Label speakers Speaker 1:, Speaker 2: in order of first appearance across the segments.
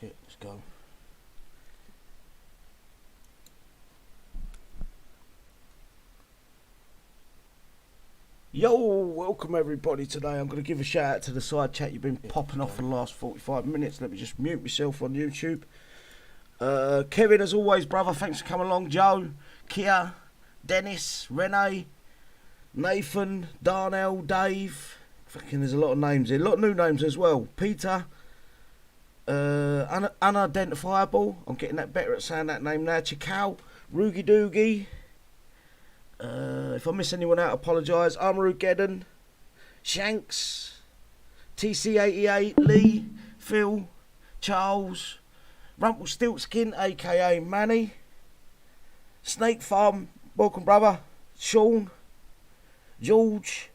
Speaker 1: it, let's go. Yo, welcome everybody today. I'm going to give a shout out to the side chat. You've been popping off for the last 45 minutes. Let me just mute myself on YouTube. Kevin, as always, brother, thanks for coming along. Joe, Kia, Dennis, Renee, Nathan, Darnell, Dave. Fucking there's a lot of names here. A lot of new names as well. Peter, unidentifiable. I'm getting that better at saying that name now. Chikau, Roogie Doogie. If I miss anyone out, I apologise. Armarugeddon, Shanks, TC88, Lee, Phil, Charles, Rumpelstiltskin, aka Manny, Snake Farm, welcome brother, Sean, George,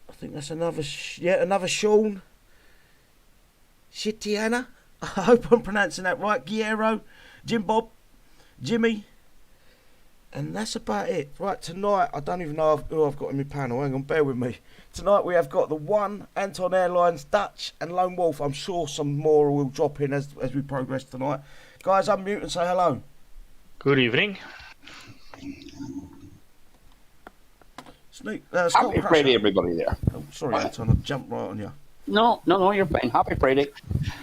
Speaker 1: I think that's another Sean, Shitiana, I hope I'm pronouncing that right, Guerrero, Jim Bob, Jimmy. And that's about it. Right, tonight, I don't even know who I've got in my panel. Hang on, bear with me. Tonight we have got the one, Anton Airlines, Dutch, and Lone Wolf. I'm sure some more will drop in as we progress tonight. Guys, unmute and say hello.
Speaker 2: Good evening.
Speaker 3: Happy Friday, everybody there.
Speaker 1: Oh, sorry, Anton, I jumped right on you.
Speaker 3: No, you're fine. Happy Friday.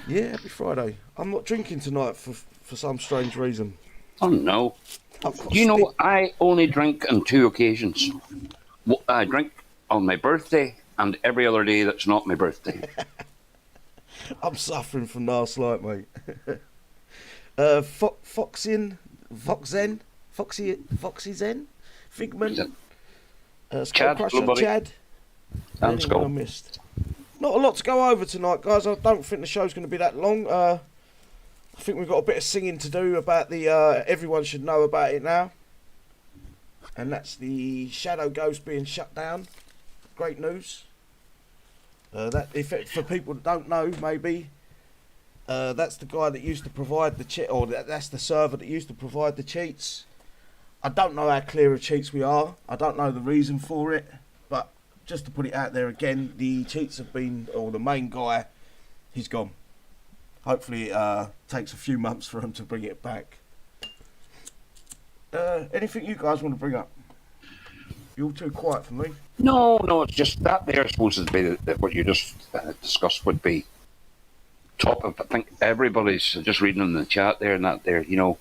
Speaker 1: Yeah, happy Friday. I'm not drinking tonight for some strange reason.
Speaker 3: Oh, no. You know, I only drink on two occasions. I drink on my birthday and every other day that's not my birthday.
Speaker 1: I'm suffering from last night, mate. Foxy Zen, Figment, Skullcrusher, Chad,
Speaker 3: and Skull.
Speaker 1: I missed. Not a lot to go over tonight, guys. I don't think the show's going to be that long. I think we've got a bit of singing to do about the everyone should know about it now, and that's the Shadow Ghost being shut down. Great news. That if for people that don't know, maybe that's the guy that used to provide the cheat, or that's the server that used to provide the cheats. I don't know how clear of cheats we are. I don't know the reason for it, but just to put it out there again, the cheats have been, or the main guy, he's gone. Hopefully it takes a few months for him to bring it back. Anything you guys want to bring up? You're all too quiet for me.
Speaker 3: No, it's just that there supposed to be what you just discussed would be top of, I think everybody's just reading in the chat there and that there, you know,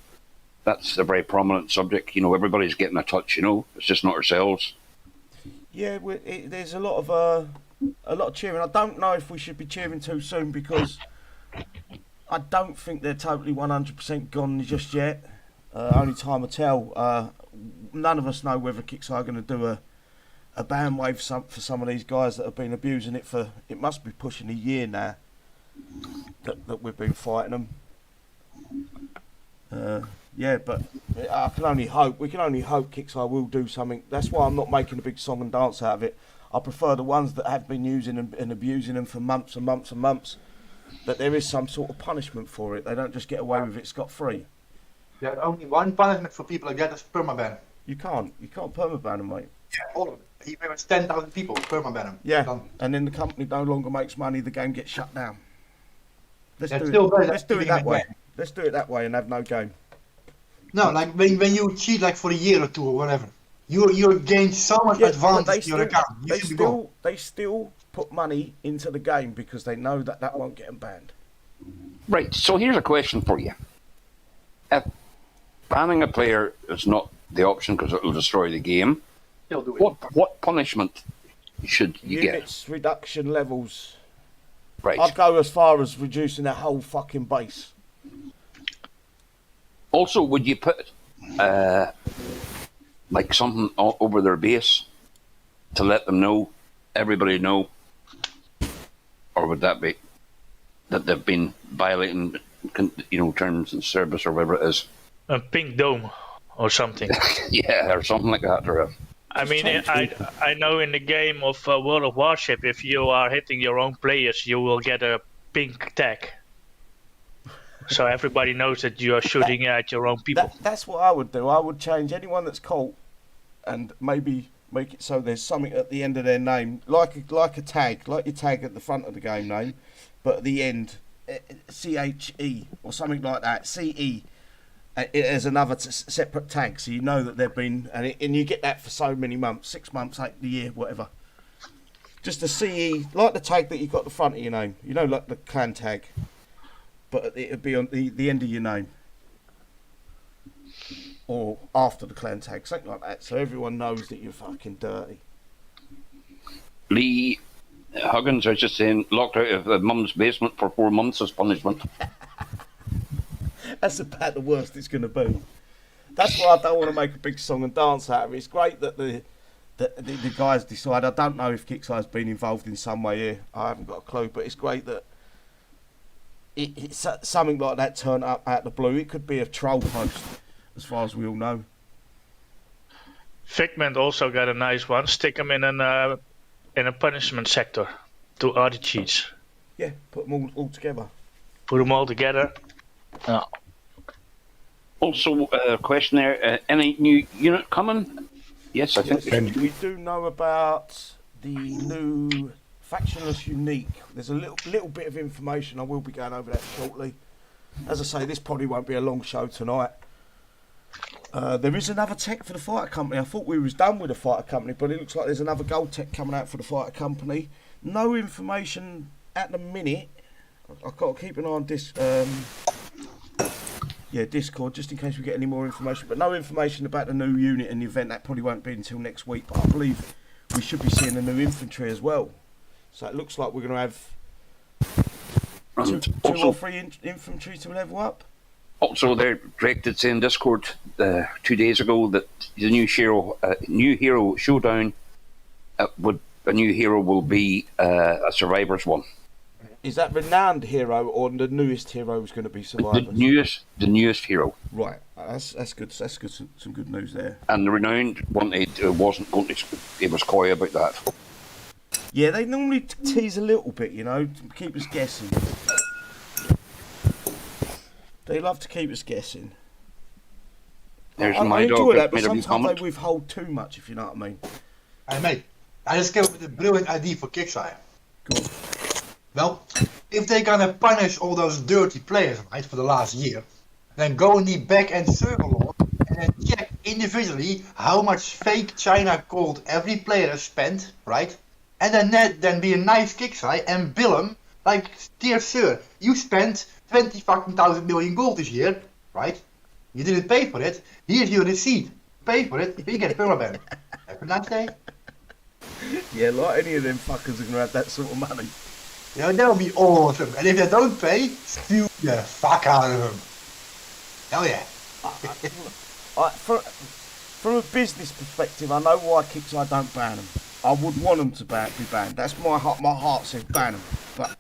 Speaker 3: that's a very prominent subject. You know, everybody's getting a touch, you know, it's just not ourselves.
Speaker 1: Yeah, there's a lot of cheering. I don't know if we should be cheering too soon because I don't think they're totally 100% gone just yet. Only time will tell. None of us know whether Kixeye are going to do a ban wave for some of these guys that have been abusing it for, it must be pushing a year now that we've been fighting them. Yeah, but I can only hope. We can only hope Kixeye will do something. That's why I'm not making a big song and dance out of it. I prefer the ones that have been using and abusing them for months and months and months. That there is some sort of punishment for it. They don't just get away with it scot-free.
Speaker 4: There's only one punishment for people like that is permaban.
Speaker 1: You can't permaban them, mate.
Speaker 4: Yeah, all of it. Even if it's 10,000 people, permaban them.
Speaker 1: Yeah,
Speaker 4: Done.
Speaker 1: and then the company no longer makes money, the game gets shut down. Let's do it that way. Let's do it that way and have no game.
Speaker 4: No, like when you cheat like for a year or two or whatever, you gain so much advantage to your account.
Speaker 1: They still put money into the game because they know that won't get them banned.
Speaker 3: Right, so here's a question for you. If banning a player is not the option because it will destroy the game, what punishment should you get?
Speaker 1: Units reduction levels.
Speaker 3: Right.
Speaker 1: I'd go as far as reducing their whole fucking base.
Speaker 3: Also, would you put like something over their base to let them know, everybody know, or would that be that they've been violating, you know, terms and service or whatever it is?
Speaker 2: A pink dome or something.
Speaker 3: Yeah, or something like that. Or
Speaker 2: I mean, I know in the game of World of Warship, if you are hitting your own players, you will get a pink tag. So everybody knows that you are shooting at your own people.
Speaker 1: That's what I would do. I would change anyone that's caught and maybe make it so there's something at the end of their name, like a tag, like your tag at the front of the game name, but at the end CHE or something like that, CE, as another separate tag, so you know that they've been, and you get that for so many months, 6 months, 8 the year, whatever. Just a CE, like the tag that you've got at the front of your name, you know, like the clan tag, but it'd be on the end of your name. Or after the clan tag, something like that, so everyone knows that you're fucking dirty.
Speaker 3: Lee Huggins, I was just saying, locked out of the mum's basement for 4 months as punishment.
Speaker 1: That's about the worst it's going to be. That's why I don't want to make a big song and dance out of it. It's great that the guys decide. I don't know if Kixeye's been involved in some way here. I haven't got a clue, but it's great that it's something like that turned up out of the blue. It could be a troll post, as far as we all know.
Speaker 2: Figment also got a nice one. Stick them in a punishment sector to other cheats.
Speaker 1: Yeah, put them all together.
Speaker 2: Put them all together. Yeah.
Speaker 3: Also, a question there, any new unit coming? Yes, I think
Speaker 1: we do know about the new factionless unique. There's a little bit of information. I will be going over that shortly. As I say, this probably won't be a long show tonight. There is another tech for the fighter company. I thought we was done with the fighter company, but it looks like there's another gold tech coming out for the fighter company. No information at the minute. I've got to keep an eye on Discord, just in case we get any more information. But no information about the new unit and the event. That probably won't be until next week. But I believe we should be seeing the new infantry as well. So it looks like we're going to have two or three infantry to level up.
Speaker 3: Also, Greg did say in Discord 2 days ago that the new hero showdown a new hero will be a survivors one.
Speaker 1: Is that renowned hero or the newest hero is going to be survivors?
Speaker 3: The newest hero.
Speaker 1: Right, that's good. That's good. Some good news there.
Speaker 3: And the renowned wasn't going to. He was coy about that.
Speaker 1: Yeah, they normally tease a little bit, you know, to keep us guessing. They love to keep us guessing.
Speaker 3: There's
Speaker 1: I
Speaker 3: my
Speaker 1: enjoy
Speaker 3: dog.
Speaker 1: that, but sometimes they withhold too much, if you know what I mean.
Speaker 4: Hey mate, I just came up with a brilliant idea for Kixeye.
Speaker 1: Cool.
Speaker 4: Well, if they're gonna punish all those dirty players, right, for the last year, then go in the back-end server log and then check individually how much fake China gold every player has spent, right? And then be a nice Kixeye and bill him like, dear sir, you spent 20,000 million gold this year, right? You didn't pay for it. Here's your receipt. Pay for it. You get a permaban. Have a nice day.
Speaker 1: Yeah, like any of them fuckers are gonna have that sort of money.
Speaker 4: You know, that would be awesome. And if they don't pay, steal the fuck out of them. Hell yeah.
Speaker 1: From a business perspective, I know why Kixeye don't ban them. I would want them to be banned. That's my heart. My heart says ban them. But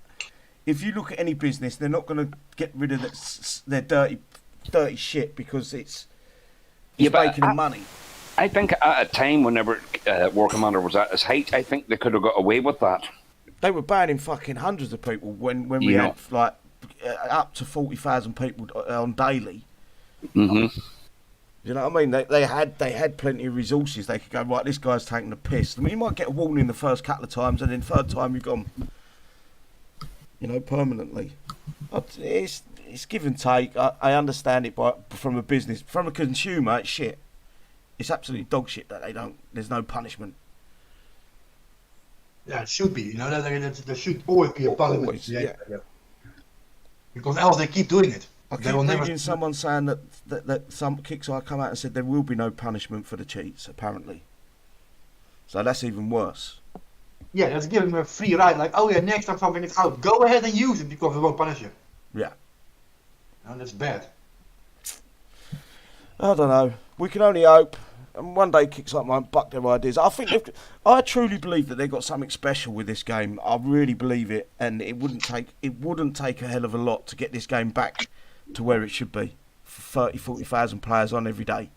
Speaker 1: if you look at any business, they're not going to get rid of their dirty shit because it's making them money.
Speaker 3: I think at a time whenever War Commander was at its height, I think they could have got away with that.
Speaker 1: They were banning fucking hundreds of people when we had like up to 40,000 people on daily.
Speaker 3: Mm-hmm.
Speaker 1: You know what I mean? They had plenty of resources. They could go, right, this guy's taking the piss. I mean, you might get a warning the first couple of times, and then third time you've gone, you know, permanently. It's give and take. I understand it, but from a business, from a consumer, it's shit. It's absolutely dog shit that there's no punishment.
Speaker 4: Yeah, it should be. You know, there should always be a punishment.
Speaker 1: Always, yeah.
Speaker 4: Because else they keep doing it.
Speaker 1: I keep reading someone saying that some Kixeye come out and said there will be no punishment for the cheats, apparently. So that's even worse.
Speaker 4: Yeah, that's giving them a free ride. Like, oh yeah, next time something is out, go ahead and use it because we won't punish you.
Speaker 1: Yeah.
Speaker 4: No, that's bad.
Speaker 1: I don't know. We can only hope. And one day Kixeye might buck their ideas. I truly believe that they've got something special with this game. I really believe it, and it wouldn't take a hell of a lot to get this game back to where it should be. 40,000 players on every day.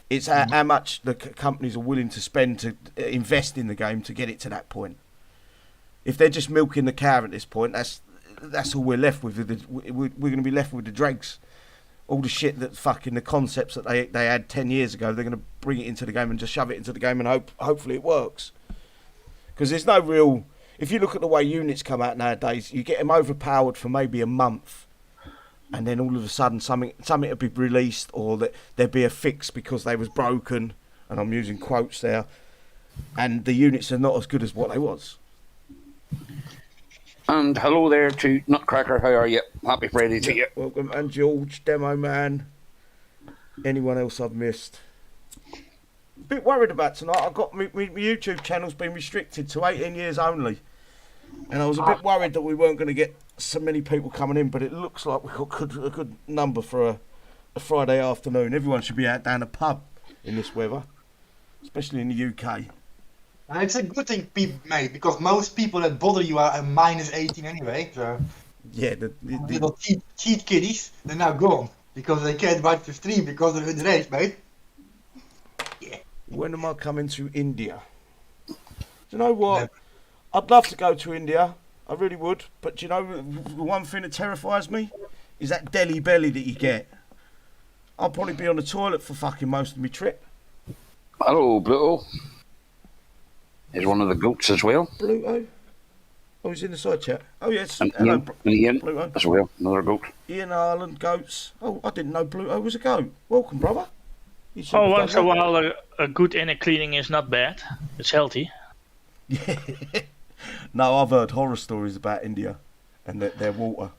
Speaker 1: It's how much the companies are willing to spend to invest in the game to get it to that point. If they're just milking the cow at this point, that's all we're left with. We're going to be left with the dregs. All the shit that fucking the concepts that they had 10 years ago, they're going to bring it into the game and just shove it into the game and hopefully it works. Because there's no real... if you look at the way units come out nowadays, you get them overpowered for maybe a month, and then all of a sudden something will be released, or that there'd be a fix because they was broken, and I'm using quotes there, and the units are not as good as what they was.
Speaker 3: And hello there to Nutcracker. How are you? Happy Friday to you.
Speaker 1: Welcome, and George, Demo Man. Anyone else I've missed? A bit worried about tonight. I've got my YouTube channel's been restricted to 18 years only, and I was a bit worried that we weren't going to get so many people coming in, but it looks like we've got a good number for a Friday afternoon. Everyone should be out down a pub in this weather, especially in the UK.
Speaker 4: And it's a good thing, mate, because most people that bother you are at minus 18 anyway. So
Speaker 1: Yeah, the
Speaker 4: little cheat kiddies, they're now gone because they can't watch the stream because they're in the race, mate. Yeah.
Speaker 1: When am I coming to India? Do you know what? I'd love to go to India. I really would. But do you know the one thing that terrifies me is that Delhi belly that you get. I'll probably be on the toilet for fucking most of my trip.
Speaker 3: Hello, Bluto. He's one of the goats as well.
Speaker 1: Bluto? Oh, he's in the side chat. Oh, yes.
Speaker 3: And
Speaker 1: Hello,
Speaker 3: Ian
Speaker 1: Bluto.
Speaker 3: as well, another goat.
Speaker 1: Ian Ireland, goats. Oh, I didn't know Bluto was a goat. Welcome, brother. You should
Speaker 2: Oh,
Speaker 1: have
Speaker 2: once in a
Speaker 1: done
Speaker 2: while, a good inner cleaning is not bad. It's healthy.
Speaker 1: that. Yeah. No, I've heard horror stories about India and their water.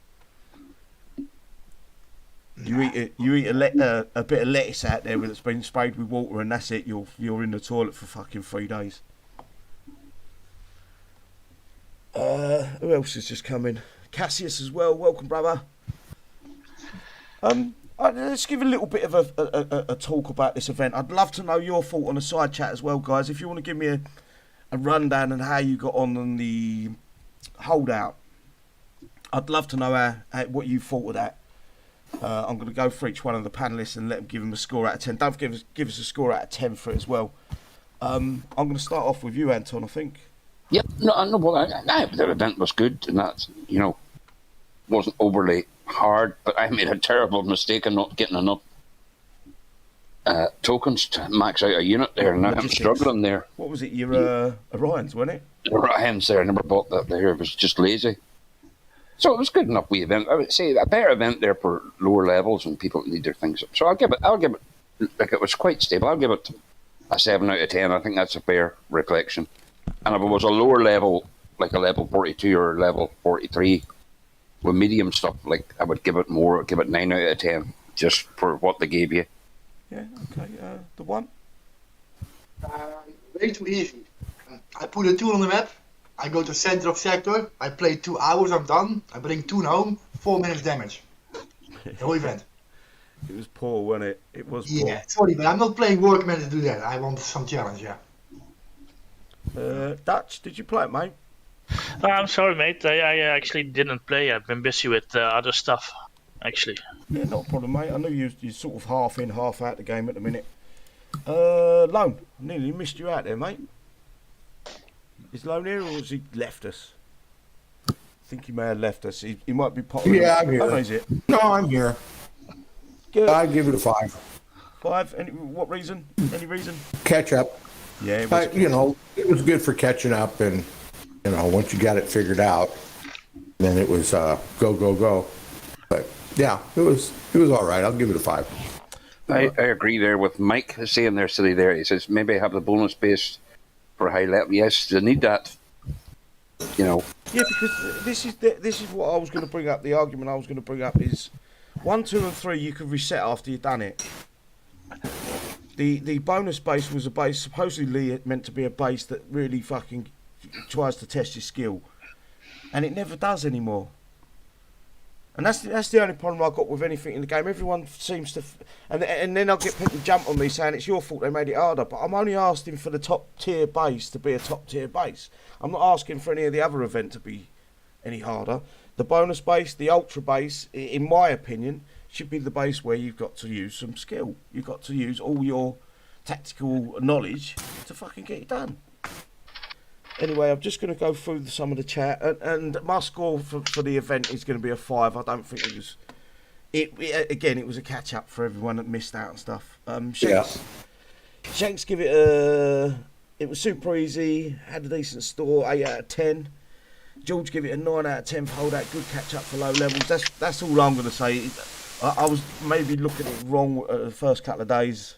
Speaker 1: You eat a bit of lettuce out there that's been sprayed with water, and that's it. You're in the toilet for fucking 3 days. Who else has just come in? Cassius as well. Welcome, brother. Let's give a little bit of a talk about this event. I'd love to know your thought on the side chat as well, guys. If you want to give me a rundown on how you got on the holdout, I'd love to know what you thought of that. I'm going to go for each one of the panelists and let them give them a score out of 10. Don't give us a score out of 10 for it as well. I'm going to start off with you, Anton, I think.
Speaker 3: Yep, no, well, the event was good, and that, wasn't overly hard, but I made a terrible mistake in not getting enough tokens to max out a unit there, and I'm struggling there.
Speaker 1: What was it? Your Orions, wasn't it?
Speaker 3: Orions there, I never bought that there. It was just lazy. So it was good enough wee event. I would say a better event there for lower levels and people need their things up. So I'll give it, like, it was quite stable. I'll give it a 7 out of 10. I think that's a fair reflection. And if it was a lower level, like a level 42 or level 43, with medium stuff, like, I would give it more, give it 9 out of 10, just for what they gave you.
Speaker 1: Yeah, okay. The one?
Speaker 4: Way too easy. I put a tool on the map, I go to center of sector, I play 2 hours, I'm done, I bring Toon home, 4 minutes damage. The whole event.
Speaker 1: It was poor, wasn't it? It was poor.
Speaker 4: Yeah, sorry, but I'm not playing workmen to do that. I want some challenge, yeah.
Speaker 1: Dutch, did you play it, mate?
Speaker 2: I'm sorry, mate. I actually didn't play. I've been busy with other stuff, actually.
Speaker 1: Yeah, not a problem, mate. I know you're sort of half in, half out the game at the minute. Lone, nearly missed you out there, mate. Is Lone here, or has he left us? I think he may have left us. He might be popping.
Speaker 5: Yeah, I'm here.
Speaker 1: Oh, no, is it?
Speaker 5: No, I'm here.
Speaker 1: Good.
Speaker 5: I'd give it a 5.
Speaker 1: 5? What reason? Any reason?
Speaker 5: Catch up.
Speaker 1: Yeah, it was.
Speaker 5: It was good for catching up, and once you got it figured out, then it was go. But yeah, it was all right. I'll give it a 5.
Speaker 3: I agree there with Mike saying there, silly there. He says maybe have the bonus base for high level. Yes, they need that.
Speaker 1: Yeah, because this is what I was going to bring up. The argument I was going to bring up is 1, 2, and 3. You could reset after you've done it. The bonus base was a base supposedly meant to be a base that really fucking tries to test your skill, and it never does anymore. And that's the only problem I've got with anything in the game. Everyone seems to, and then I'll get people jump on me saying it's your fault they made it harder. But I'm only asking for the top tier base to be a top tier base. I'm not asking for any of the other event to be any harder. The bonus base, the ultra base, in my opinion, should be the base where you've got to use some skill. You've got to use all your tactical knowledge to fucking get it done. Anyway, I'm just going to go through some of the chat, and my score for the event is going to be a 5. I don't think it was. It was a catch up for everyone that missed out and stuff. Shanks give it a. It was super easy. Had a decent score, 8 out of 10. George give it a 9 out of 10 for hold out. Good catch up for low levels. That's all I'm going to say. I was maybe looking at it wrong the first couple of days.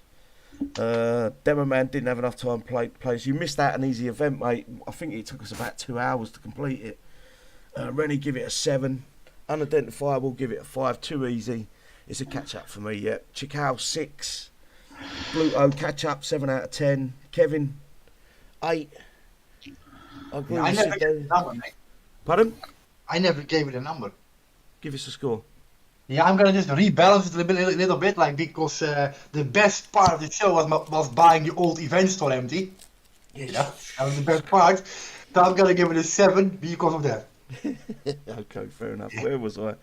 Speaker 1: Demo Man didn't have enough time to play. So you missed out an easy event, mate. I think it took us about 2 hours to complete it. Rennie give it a 7. Unidentifiable give it a 5. Too easy. It's a catch up for me. Yeah. Chikao 6. Bluto catch up 7 out of 10. Kevin 8. I agree
Speaker 4: I
Speaker 1: with
Speaker 4: never
Speaker 1: Sid
Speaker 4: gave
Speaker 1: though.
Speaker 4: it a number, mate.
Speaker 1: Pardon?
Speaker 4: I never gave it a number.
Speaker 1: Give us a score.
Speaker 4: Yeah, I'm gonna just rebalance it a little bit, like because the best part of the show was buying the old event store empty.
Speaker 1: Yes.
Speaker 4: Yeah, that was the best part. So I'm gonna give it a 7 because of that.
Speaker 1: Okay, fair enough. Where was I?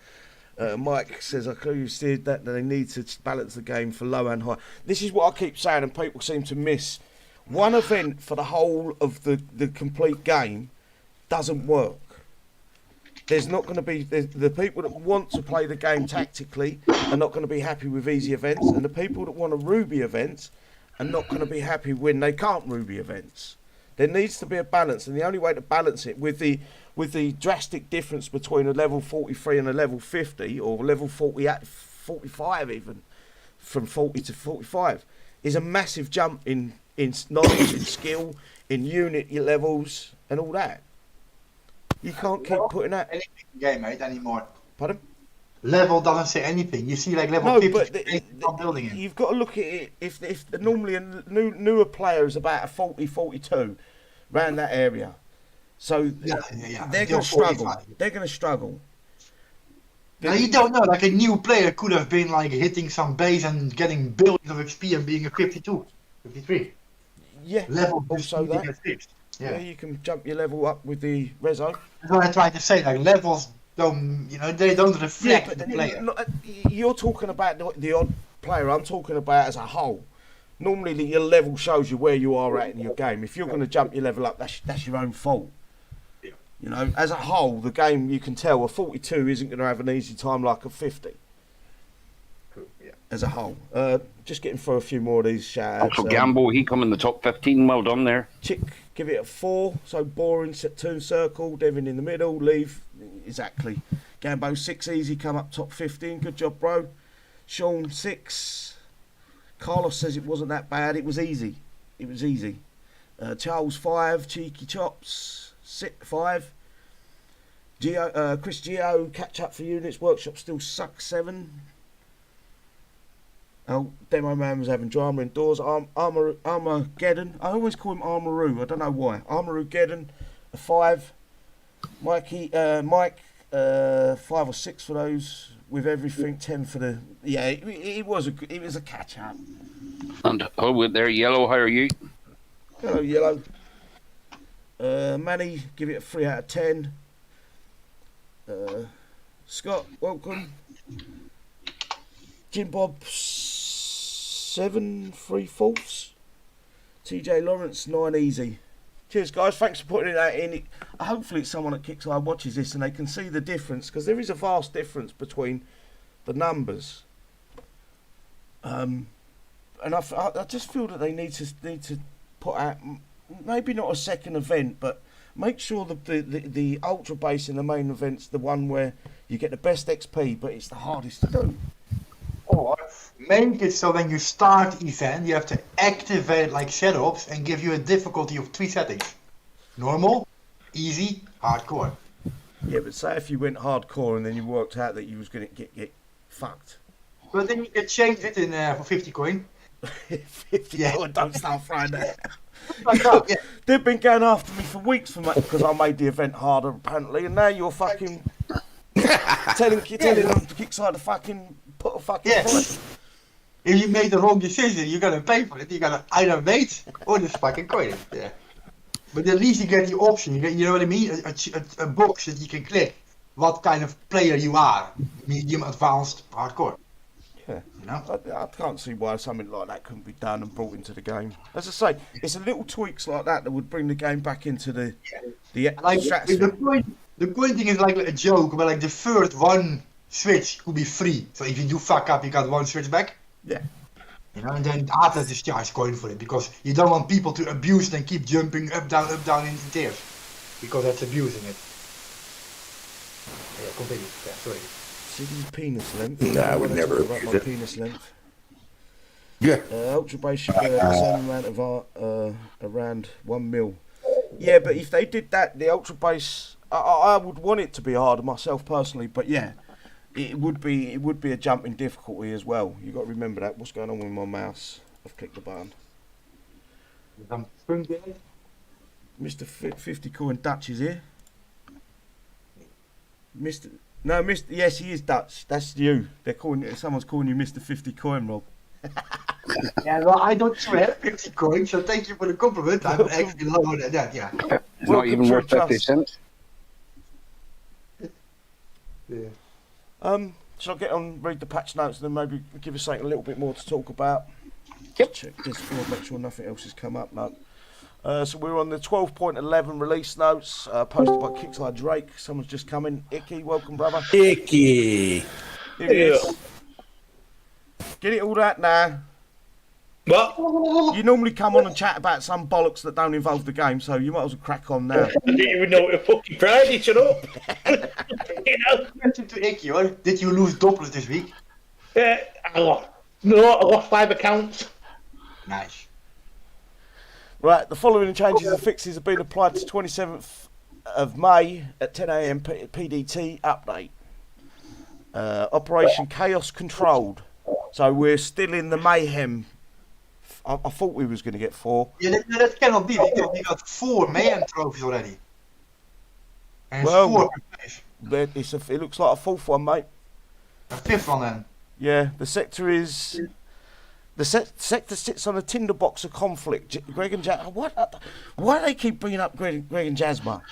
Speaker 1: Mike says, I agree with Sid that they need to balance the game for low and high. This is what I keep saying, and people seem to miss. One event for the whole of the complete game doesn't work. There's not going to be the people that want to play the game tactically are not going to be happy with easy events, and the people that want to Ruby events are not going to be happy when they can't Ruby events. There needs to be a balance, and the only way to balance it with the drastic difference between a level 43 and a level 50, or level 45 even, from 40 to 45, is a massive jump in knowledge, in skill, in unit levels, and all that. You can't keep putting that.
Speaker 4: Anything in the game, mate, anymore.
Speaker 1: Pardon?
Speaker 4: Level doesn't say anything. You see, like level
Speaker 1: No,
Speaker 4: 50,
Speaker 1: but
Speaker 4: not building it.
Speaker 1: you've got to look at it. If normally a newer player is about a 40, 42, around that area, so
Speaker 4: Yeah.
Speaker 1: they're
Speaker 4: until
Speaker 1: going to struggle.
Speaker 4: 45.
Speaker 1: They're going to struggle.
Speaker 4: Now you don't know. Like a new player could have been like hitting some base and getting billions of XP and being a 52, 53.
Speaker 1: Yeah.
Speaker 4: Level
Speaker 1: Also
Speaker 4: just
Speaker 1: that.
Speaker 4: get fixed.
Speaker 1: Yeah,
Speaker 4: Yeah.
Speaker 1: you can jump your level up with the reso.
Speaker 4: That's what I tried to say. Like levels don't, they don't reflect the player.
Speaker 1: You're talking about the odd player. I'm talking about as a whole. Normally, your level shows you where you are at in your game. If you're going to jump your level up, that's your own fault.
Speaker 4: Yeah.
Speaker 1: You know, as a whole, the game, you can tell a 42 isn't going to have an easy time like a 50.
Speaker 4: Yeah.
Speaker 1: As a whole. Just getting through a few more of these shout-outs.
Speaker 3: Also, Gambo, he come in the top 15. Well done there.
Speaker 1: Chick, give it a 4. So boring, Septoon circle. Devin in the middle. Leave. Exactly. Gambo 6 easy. Come up top 15. Good job, bro. Sean 6. Carlos says it wasn't that bad. It was easy. It was easy. Charles 5. Cheeky Chops 5. Chris Geo, catch up for units. Workshop still sucks 7. Oh, Demo Man was having drama indoors. Armageddon. I always call him Armaru. I don't know why. Armageddon, a 5. Mike, 5 or 6 for those. With everything, 10 for the. Yeah, it was a catch up.
Speaker 3: And Holwood there, Yellow, how are you?
Speaker 1: Hello, Yellow. Manny, give it a 3 out of 10. Scott, welcome. Jim Bob 7 3/4. TJ Lawrence 9 easy. Cheers, guys. Thanks for putting that in. Hopefully, it's someone at Kixeye watches this and they can see the difference, because there is a vast difference between the numbers. And I just feel that they need to put out maybe not a second event, but make sure that the ultra base in the main event's the one where you get the best XP, but it's the hardest to do.
Speaker 4: Or make it so when you start event, you have to activate like setups and give you a difficulty of 3 settings. Normal, easy, hardcore.
Speaker 1: Yeah, but say if you went hardcore and then you worked out that you was going to get fucked.
Speaker 4: But then you can change it in for 50 coin.
Speaker 1: 50
Speaker 4: Yeah.
Speaker 1: God, don't start throwing that.
Speaker 4: Like that, yeah.
Speaker 1: They've been going after me for weeks because I made the event harder apparently, and now you're fucking telling them to Kixeye to fucking put a fucking
Speaker 4: Yeah.
Speaker 1: fight.
Speaker 4: If you made the wrong decision, you're gonna pay for it. You gotta either wait or just fucking coin it. Yeah. But at least you get the option. You know what I mean? A box that you can click. What kind of player you are? Medium, advanced, hardcore.
Speaker 1: Yeah.
Speaker 4: You know?
Speaker 1: I can't see why something like that couldn't be done and brought into the game. As I say, it's a little tweaks like that would bring the game back into the
Speaker 4: Like
Speaker 1: stratosphere.
Speaker 4: the coin thing is like a joke, but like the first one switch could be free. So if you do fuck up, you got 1 switch back.
Speaker 1: Yeah.
Speaker 4: You know, and then after just charge coin for it, because you don't want people to abuse it and keep jumping up down in tiers, because that's abusing it. Yeah, completely. Yeah, sorry.
Speaker 1: Sydney penis length.
Speaker 5: Nah, I would
Speaker 1: wanna
Speaker 5: never
Speaker 1: talk about
Speaker 5: use
Speaker 1: my
Speaker 5: it.
Speaker 1: penis length.
Speaker 5: Yeah.
Speaker 1: Ultra base should be the same amount of around 1 mil. Yeah, but if they did that, the ultra base, I would want it to be harder myself personally. But yeah, it would be a jump in difficulty as well. You got to remember that. What's going on with my mouse? I've clicked the button.
Speaker 4: I'm funky.
Speaker 1: Mr. 50 coin Dutch is here. Mr. No, Mr. Yes, he is Dutch. That's you. Someone's calling you Mr. 50 coin, Rob.
Speaker 4: Yeah, well, I don't swear 50 coins, so thank you for the compliment. I'm actually lower than that, yeah.
Speaker 3: It's not even
Speaker 1: to
Speaker 3: worth
Speaker 1: the
Speaker 3: 50
Speaker 1: trust.
Speaker 3: cents.
Speaker 4: Yeah.
Speaker 1: Shall I get on, read the patch notes, and then maybe give us something a little bit more to talk about?
Speaker 3: Yep.
Speaker 1: Check Discord, make sure nothing else has come up. No. So we're on the 12.11 release notes, posted by Kixeye Drake. Someone's just come in. Icky, welcome, brother.
Speaker 5: Icky.
Speaker 1: Here he is. Get it all that now.
Speaker 6: What?
Speaker 1: You normally come on and chat about some bollocks that don't involve the game, so you might as well crack on now.
Speaker 6: I didn't even know it was fucking Friday, shut up. You know?
Speaker 4: Question to Icky, hoor. Did you lose Doppler this week?
Speaker 6: I lost 5 accounts.
Speaker 4: Nice.
Speaker 1: Right, the following changes and fixes have been applied to 27th of May at 10 a.m. PDT update. Operation Chaos Controlled. So we're still in the mayhem. I thought we was going to get 4.
Speaker 4: Yeah, that cannot be. We got 4 mayhem trophies already. And it's
Speaker 1: Well,
Speaker 4: 4 per place.
Speaker 1: But it looks like a 4th one, mate.
Speaker 4: A 5th one then.
Speaker 1: Yeah, the sector is... The sector sits on a tinderbox of conflict. Greg and Jasma... Why do they keep bringing up Greg and Jasma?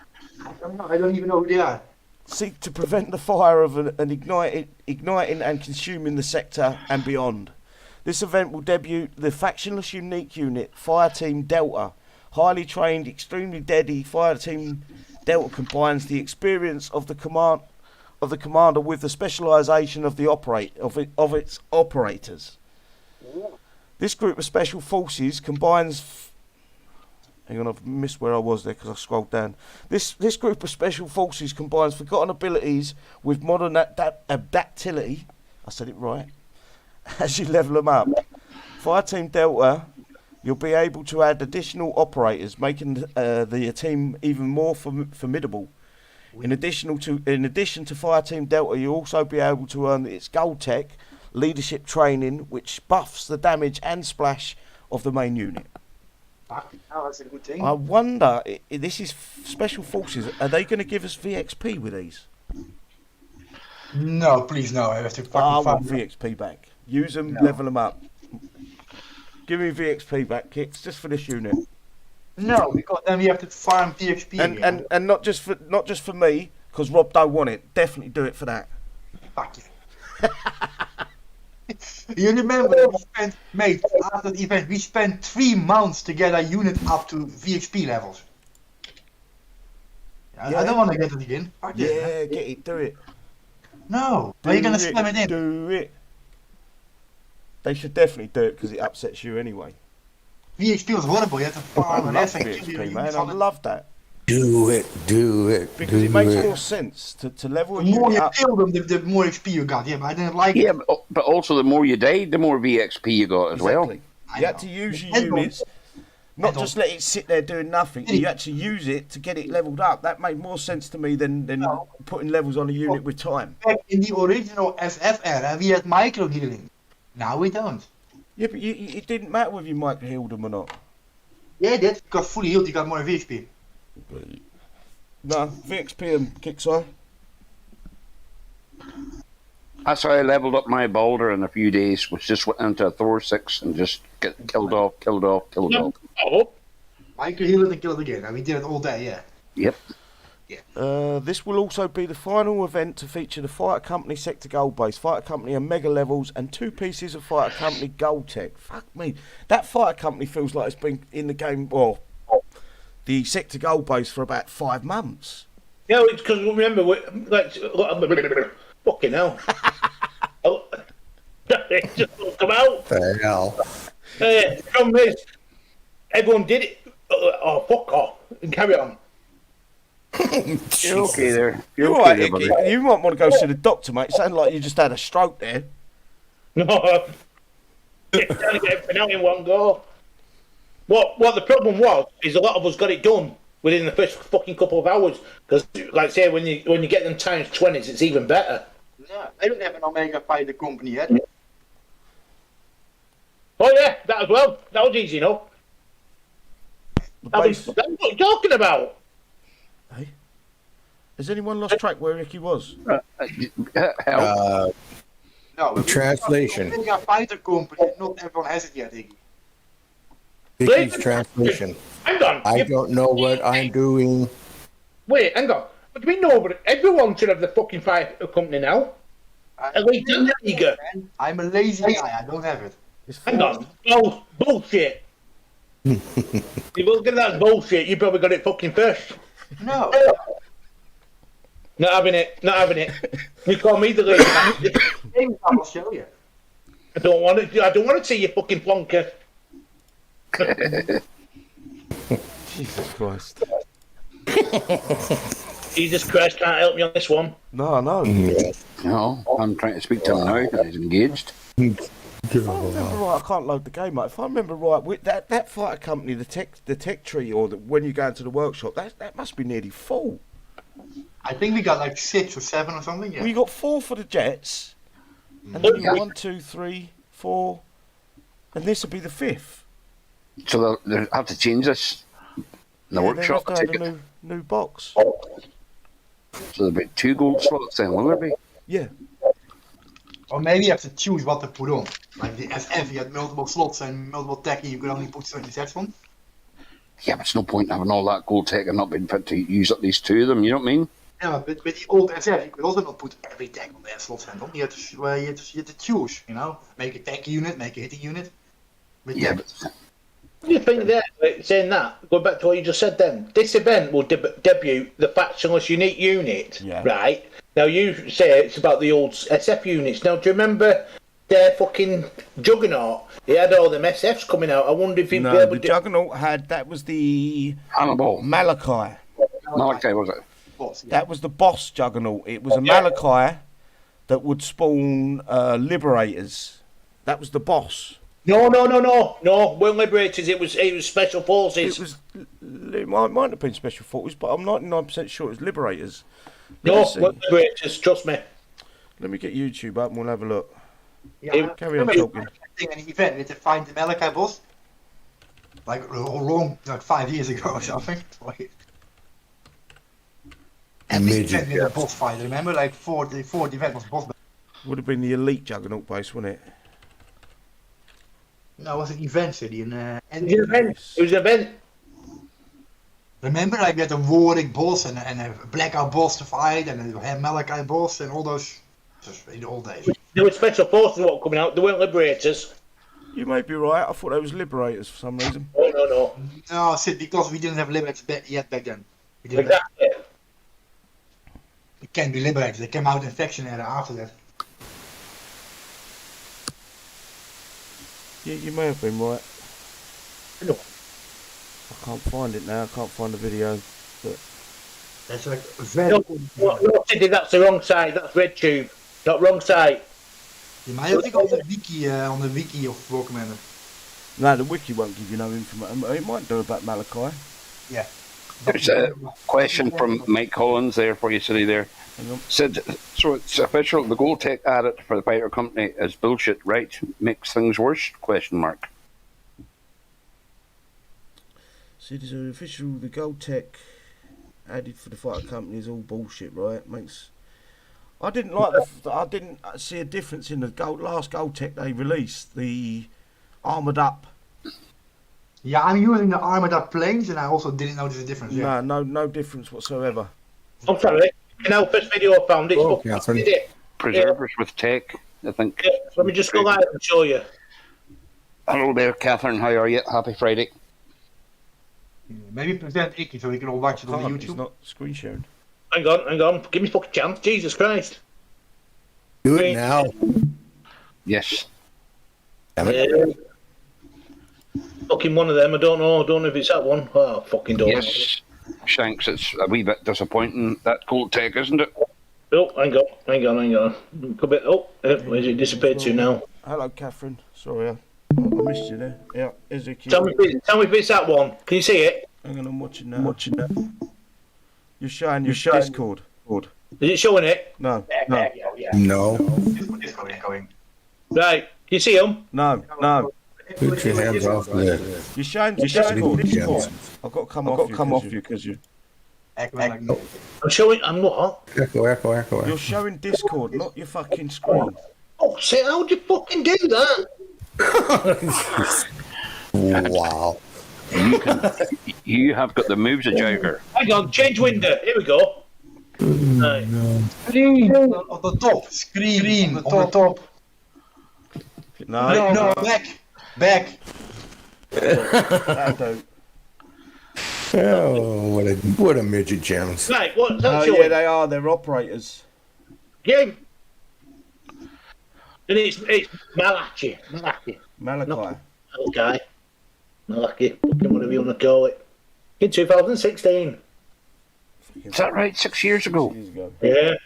Speaker 4: I don't even know who they are.
Speaker 1: Seek to prevent the fire of an igniting and consuming the sector and beyond. This event will debut the factionless unique unit, Fireteam Delta. Highly trained, extremely deadly Fireteam Delta combines the experience of the commander with the specialisation of its operators. This group of special forces combines. Hang on, I've missed where I was there because I scrolled down. This group of special forces combines forgotten abilities with modern adaptability. I said it right. As you level them up, Fireteam Delta, you'll be able to add additional operators, making the team even more formidable. In addition to Fireteam Delta, you'll also be able to earn its gold tech, leadership training, which buffs the damage and splash of the main unit.
Speaker 4: Oh, that's a good thing.
Speaker 1: I wonder, this is special forces, are they going to give us VXP with these?
Speaker 4: No, please no. I have to
Speaker 1: I
Speaker 4: fucking
Speaker 1: want
Speaker 4: find
Speaker 1: VXP back. Use them,
Speaker 4: No.
Speaker 1: level them up. Give me VXP back, Kicks, just for this unit.
Speaker 4: No, because then we have to farm PXP again.
Speaker 1: And not just for me, because Rob don't want it. Definitely do it for that.
Speaker 4: Fuck you. You remember we spent, mate, after the event, we spent 3 months to get our unit up to VXP levels. I don't want to get it again. Fuck
Speaker 1: Yeah,
Speaker 4: it.
Speaker 1: get it, do it.
Speaker 4: No, are you gonna spam it in?
Speaker 1: Do it. They should definitely do it because it upsets you anyway.
Speaker 4: VXP was horrible. You have to
Speaker 1: I
Speaker 4: farm and
Speaker 1: love
Speaker 4: everything.
Speaker 1: VXP, man. I love that.
Speaker 5: Do it.
Speaker 1: Because it makes more sense to level a
Speaker 4: The more
Speaker 1: unit
Speaker 4: you
Speaker 1: up.
Speaker 4: kill them, the more XP you got. Yeah, but I didn't like
Speaker 3: Yeah,
Speaker 4: it.
Speaker 3: but also the more you died, the more VXP you got as well.
Speaker 1: Exactly.
Speaker 4: I
Speaker 1: You had
Speaker 4: know.
Speaker 1: to use your
Speaker 4: I don't-
Speaker 1: units, not
Speaker 4: I
Speaker 1: just let it sit there doing nothing.
Speaker 4: Did it-
Speaker 1: You actually use it to get it leveled up. That made more sense to me than
Speaker 4: No.
Speaker 1: putting levels on a unit with time.
Speaker 4: Back in the original FF era, we had micro healing. Now we don't.
Speaker 1: Yeah, but it didn't matter whether you micro healed them or not.
Speaker 4: Yeah, it did. Because fully healed, you got more VXP.
Speaker 1: No, VXP and Kixeye.
Speaker 3: That's how I leveled up my boulder in a few days, which just went into a Thor 6 and just get killed off.
Speaker 6: Oh,
Speaker 4: Micro heal it and kill it again. And we did it all day, yeah.
Speaker 3: Yep.
Speaker 1: This will also be the final event to feature the Fighter Company Sector Gold Base, Fighter Company and Mega Levels, and 2 pieces of Fighter Company Gold Tech. Fuck me. That Fighter Company feels like it's been in the game, or the Sector Gold Base, for about 5 months.
Speaker 6: yeah, it's because remember, fucking hell. It just won't come out.
Speaker 5: The hell.
Speaker 6: The problem is, everyone did it. Oh, fuck off and carry on.
Speaker 3: You're okay there.
Speaker 1: You're
Speaker 3: okay
Speaker 1: right,
Speaker 3: there,
Speaker 1: Icky.
Speaker 3: buddy.
Speaker 1: You might want to go see the doctor, mate. It sounded like you just had a stroke there.
Speaker 6: No, trying to get everything out in one go. What the problem was is a lot of us got it done within the first fucking couple of hours. Because, like I say, when you get them times 20s, it's even better.
Speaker 4: Yeah, I don't have an Omega Fighter company yet.
Speaker 6: Oh yeah, that as well. That was easy enough.
Speaker 1: The
Speaker 6: That's
Speaker 1: base.
Speaker 6: what you're talking about.
Speaker 1: Hey? Has anyone lost track where Icky was?
Speaker 3: Help.
Speaker 4: No, but
Speaker 5: Translation.
Speaker 4: Omega Fighter company, not everyone has it yet, Iggy.
Speaker 5: Vicky's translation.
Speaker 6: Hang on.
Speaker 5: I don't know what I'm doing.
Speaker 6: Wait, hang on. What do you mean nobody? Everyone should have the fucking fire company now. At least I'm eager.
Speaker 4: I'm a lazy guy, I don't have it.
Speaker 1: It's
Speaker 6: Hang on. Oh, bullshit. If you look at that bullshit, you probably got it fucking first.
Speaker 4: No.
Speaker 6: Not having it. Not having it. You call me the lazy guy.
Speaker 4: Maybe I'll show you.
Speaker 6: I don't want to. I don't want to see you fucking plonker.
Speaker 1: Jesus Christ.
Speaker 6: Jesus Christ, can't help me on this one.
Speaker 1: No, no.
Speaker 3: No, I'm trying to speak to him now because he's engaged.
Speaker 1: If I remember right, I can't load the game up. If I remember right, with that fighter company, the tech tree, or when you go into the workshop, that must be nearly full.
Speaker 4: I think we got like 6 or 7 or something, yeah.
Speaker 1: Well, you got 4 for the jets, and then you got 1, 2, 3, 4, and this will be the 5th.
Speaker 3: So they'll have to change this in the
Speaker 1: Yeah,
Speaker 3: workshop.
Speaker 1: They'll
Speaker 3: I
Speaker 1: have
Speaker 3: take
Speaker 1: to
Speaker 3: it.
Speaker 1: have a new box.
Speaker 3: So there'll be 2 gold slots then, will there be?
Speaker 1: Yeah.
Speaker 4: Or maybe you have to choose what to put on. Like the SF, you had multiple slots and multiple tech, and you could only put certain sets on.
Speaker 3: Yeah, but it's no point in having all that gold tech and not being fit to use at least 2 of them, you know what I mean?
Speaker 4: Yeah, but with the old SF, you could also not put every tech on that slot handle. You had to choose, you know? Make a tech unit, make a hitting unit. With
Speaker 3: Yeah,
Speaker 4: tech.
Speaker 3: but
Speaker 6: You think there, saying that, going back to what you just said then, this event will debut the factionless unique unit,
Speaker 1: Yeah.
Speaker 6: right? Now you say it's about the old SF units. Now do you remember their fucking Juggernaut? He had all them SFs coming out. I wonder if he'd be
Speaker 1: No,
Speaker 6: able
Speaker 1: the
Speaker 6: to...
Speaker 1: Juggernaut that was the
Speaker 3: Hannibal.
Speaker 1: Malachi.
Speaker 3: Malachi, was it?
Speaker 4: Boss, yeah.
Speaker 1: That was the boss Juggernaut. It was a Malachi that would spawn Liberators. That was the boss.
Speaker 6: No, weren't Liberators, it was Special Forces.
Speaker 1: It might have been Special Forces, but I'm 99% sure it was Liberators.
Speaker 6: No,
Speaker 1: see.
Speaker 6: weren't Liberators, trust me.
Speaker 1: Let me get YouTube up and we'll have a look.
Speaker 4: Yeah,
Speaker 1: Carry on
Speaker 4: remember
Speaker 1: talking.
Speaker 4: an event with to find the Malachi boss? Like long, like 5 years ago or something. And this
Speaker 5: Midget.
Speaker 4: event with a boss fight, remember? Like the event was boss.
Speaker 1: Would have been the Elite Juggernaut base, wouldn't it?
Speaker 4: No, it was an event city in
Speaker 6: It was an event. It was an event.
Speaker 4: Remember, like we had a Warwick boss and a Blackout boss to fight, and a Malachi boss, and all those just in the old days.
Speaker 6: There were Special Forces what were coming out, they weren't Liberators.
Speaker 1: You may be right. I thought they was Liberators for some reason.
Speaker 6: Oh, no.
Speaker 4: No, Sid, because we didn't have Liberators yet back then. We didn't have,
Speaker 6: Exactly.
Speaker 4: it can't be Liberators. They came out in Faction era after that.
Speaker 1: Yeah, you may have been right.
Speaker 4: No.
Speaker 1: I can't find it now. I can't find the video. But
Speaker 4: That's like very
Speaker 6: No,
Speaker 4: good.
Speaker 6: no, Sidney, that's the wrong side, that's RedTube. Not wrong side.
Speaker 4: You might have to go on the wiki of War Commander.
Speaker 1: no, the wiki won't give you no information. It might do about Malachi.
Speaker 4: Yeah.
Speaker 3: There's a question from Mike Collins there for you, City there.
Speaker 1: Hang on.
Speaker 3: Said, so it's official, the gold tech added for the fighter company is bullshit, right? Makes things worse? Question mark.
Speaker 1: So it is an official. The gold tech added for the fighter company is all bullshit, right? Makes. I didn't like I didn't see a difference in the last gold tech they released. The armored up.
Speaker 4: Yeah, I'm using the armored up planes, and I also didn't notice the difference. Yeah.
Speaker 1: No difference whatsoever.
Speaker 6: I'm sorry. You know, first video I found it's
Speaker 5: Oh,
Speaker 6: fucking
Speaker 5: Catherine.
Speaker 6: idiot.
Speaker 3: Preservers with tech, I think.
Speaker 6: Yeah, let me just go live and show you.
Speaker 3: Hello there, Catherine. How are you? Happy Friday.
Speaker 4: Maybe present Icky so we can all watch it on
Speaker 1: Can't, it's
Speaker 4: YouTube.
Speaker 1: not screen sharing.
Speaker 6: Hang on. Give me a fucking chance. Jesus Christ.
Speaker 5: Do it now.
Speaker 3: Yes.
Speaker 5: Damn it.
Speaker 6: Fucking one of them. I don't know if it's that one. Oh, fucking don't.
Speaker 3: Yes. Shanks, it's a wee bit disappointing, that cold take, isn't it?
Speaker 6: Oh, hang on. Come back. Oh, where's it disappeared to now?
Speaker 1: Hello, Catherine. Sorry, I missed you there. Yeah, Ezekiel.
Speaker 6: Tell me if it's that one. Can you see it?
Speaker 1: Hang on, I'm watching now. You're showing your Discord.
Speaker 6: Is it showing it?
Speaker 1: No.
Speaker 5: No.
Speaker 4: It's going.
Speaker 6: Right. Can you see them?
Speaker 1: No.
Speaker 5: Put your hands off there.
Speaker 1: You're showing Discord.
Speaker 5: Discord.
Speaker 1: I've got to come off you because you.
Speaker 4: Echo.
Speaker 6: I'm showing. I'm not.
Speaker 5: Echo.
Speaker 1: You're showing Discord, not your fucking screen.
Speaker 6: Oh, see, how'd you fucking do that?
Speaker 5: Wow.
Speaker 3: You have got the moves of Jagger.
Speaker 6: Hang on, change window. Here we go. Right.
Speaker 4: Screen on the top. Screen on the top.
Speaker 1: No.
Speaker 4: Back.
Speaker 1: That'll do.
Speaker 5: Oh, what a midget, James.
Speaker 6: Right, what's that
Speaker 1: Oh
Speaker 6: showing?
Speaker 1: yeah, they are. They're operators.
Speaker 6: Game. And it's Malachi.
Speaker 1: Malachi.
Speaker 6: Okay. Malachi. Fucking whatever you want to call it. In 2016.
Speaker 3: Is that right? 6 years ago?
Speaker 1: Years ago.
Speaker 6: Yeah.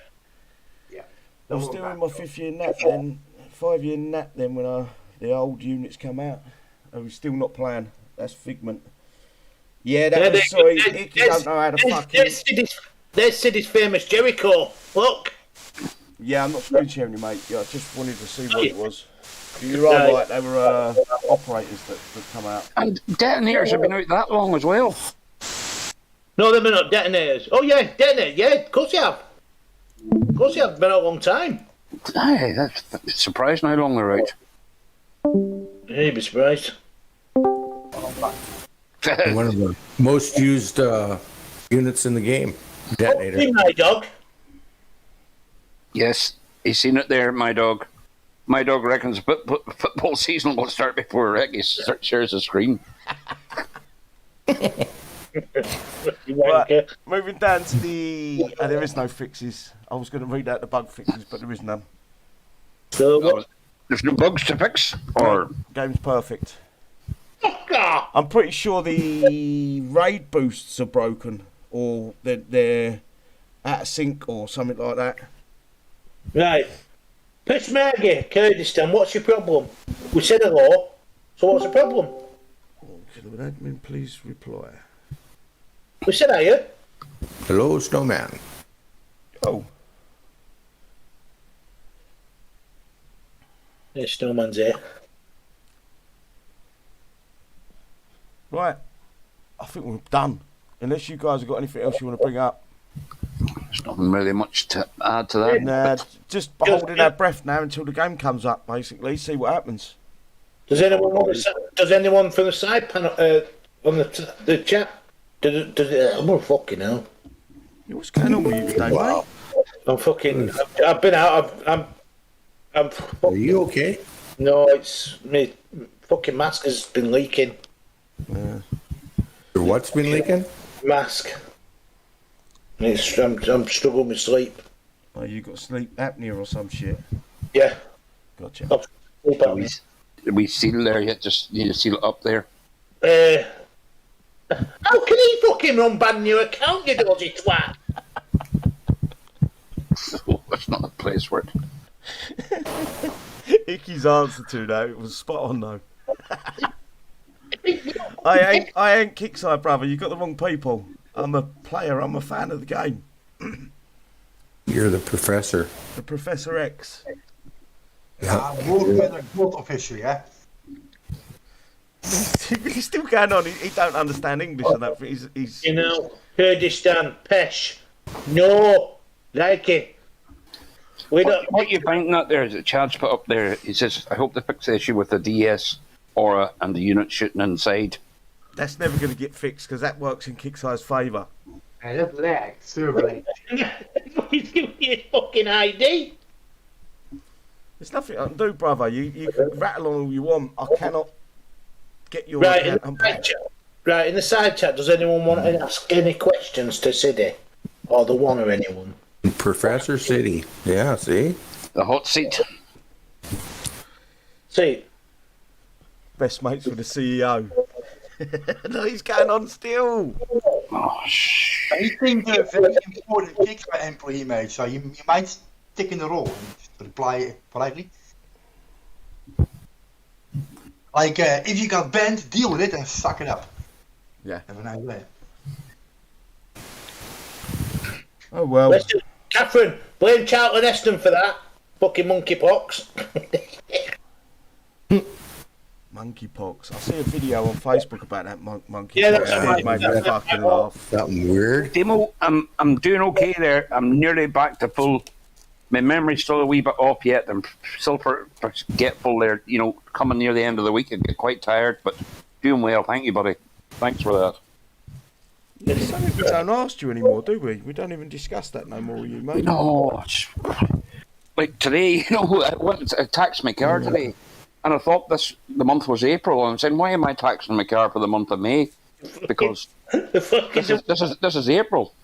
Speaker 1: I was still in my 5th year nap then. 5 year nap then when the old units come out. I was still not playing. That's Figment. Yeah, that was sorry. Icky don't know how to fucking.
Speaker 6: There's Siddy's famous Jericho. Look.
Speaker 1: Yeah, I'm not screen sharing you, mate. Yeah, I just wanted to see what it was. You're right, right. They were operators that come out.
Speaker 3: And detonators have been out that long as well.
Speaker 6: No, they're not detonators. Oh yeah, detonators. Yeah, of course you have. Of course you have. Been out a long time.
Speaker 3: Aye, that's surprising how long they're out.
Speaker 6: Yeah, you'd be surprised.
Speaker 5: One of the most used units in the game. Detonator.
Speaker 6: Oh, my dog.
Speaker 3: Yes, he's seen it there, my dog. My dog reckons football season will start before Ricky shares the screen.
Speaker 1: Right, moving down to the... there is no fixes. I was going to read out the bug fixes, but there is none.
Speaker 6: So what?
Speaker 3: There's no bugs to fix? Or
Speaker 1: Game's perfect. I'm pretty sure the raid boosts are broken, or they're out of sync or something like that.
Speaker 6: Right. Peshmerga, Kurdistan, what's your problem? We said hello, so what's the problem?
Speaker 1: Could an admin please reply?
Speaker 6: We said are you?
Speaker 5: Hello, Snowman.
Speaker 1: Oh.
Speaker 6: Yeah, Snowman's here.
Speaker 1: Right. I think we're done. Unless you guys have got anything else you want to bring up.
Speaker 3: there's nothing really much to add to that.
Speaker 1: Nah, just holding our breath now until the game comes up, basically. See what happens.
Speaker 6: Does anyone from the side panel on the chat? I'm fucking hell.
Speaker 1: Yeah, what's going on with you today, mate?
Speaker 6: I'm fucking. I've been out. I'm.
Speaker 5: Are you okay?
Speaker 6: No, it's me. Fucking mask has been leaking.
Speaker 5: Your what's been leaking?
Speaker 6: Mask. I'm struggling with sleep.
Speaker 1: Oh, you got sleep apnea or some shit.
Speaker 6: Yeah.
Speaker 1: Gotcha.
Speaker 3: We seal there yet? Just need to seal it up there.
Speaker 6: How can he fucking run ban new account, you dodgy twat?
Speaker 3: That's not the place for it.
Speaker 1: Icky's answer to that, it was spot on though. I ain't Kixeye, brother. You got the wrong people. I'm a player. I'm a fan of the game.
Speaker 5: You're the professor.
Speaker 1: The Professor X.
Speaker 4: World official, yeah?
Speaker 1: He's still going on. He don't understand English and that. He's
Speaker 6: You know, Kurdistan, Pesh. No, like it. We don't.
Speaker 3: What you finding out there is that Chad's put up there. He says, "I hope they fix the issue with the DS aura and the unit shooting inside."
Speaker 1: That's never going to get fixed because that works in Kixeye's favour.
Speaker 4: I just lag. Server lag.
Speaker 6: He's giving you his fucking ID.
Speaker 1: There's nothing I can do, brother. You can rattle on all you want. I cannot get your
Speaker 6: Right, in
Speaker 1: account
Speaker 6: the side chat. Right, in the side chat, does anyone want to ask any questions to Siddy? Or the one or anyone?
Speaker 5: Professor City. Yeah, see?
Speaker 3: The hot seat.
Speaker 6: See,
Speaker 1: best mates with the CEO. No, he's going on still.
Speaker 3: Oh,
Speaker 4: I think a very important Kixeye employee he made, so you might stick in the role and just reply politely. Like, if you got banned, deal with it and suck it up.
Speaker 1: Yeah.
Speaker 4: Have a nice day.
Speaker 1: Oh well.
Speaker 6: Listen, Catherine, blame Charlton Heston for that. Fucking monkeypox.
Speaker 1: Monkeypox. I see a video on Facebook about that monkeypox.
Speaker 6: Yeah, that's
Speaker 1: It
Speaker 6: right.
Speaker 1: made me fucking laugh.
Speaker 5: Something weird.
Speaker 3: Demo, I'm doing okay there. I'm nearly back to full. My memory's still a wee bit off yet. I'm still forgetful there. You know, coming near the end of the week, I get quite tired, but doing well. Thank you, buddy. Thanks for that.
Speaker 1: It's something we don't ask you anymore, do we? We don't even discuss that no more with you, mate.
Speaker 3: No, like today, you know, I taxed my car today, and I thought the month was April, and I'm saying, why am I taxing my car for the month of May? Because this is April.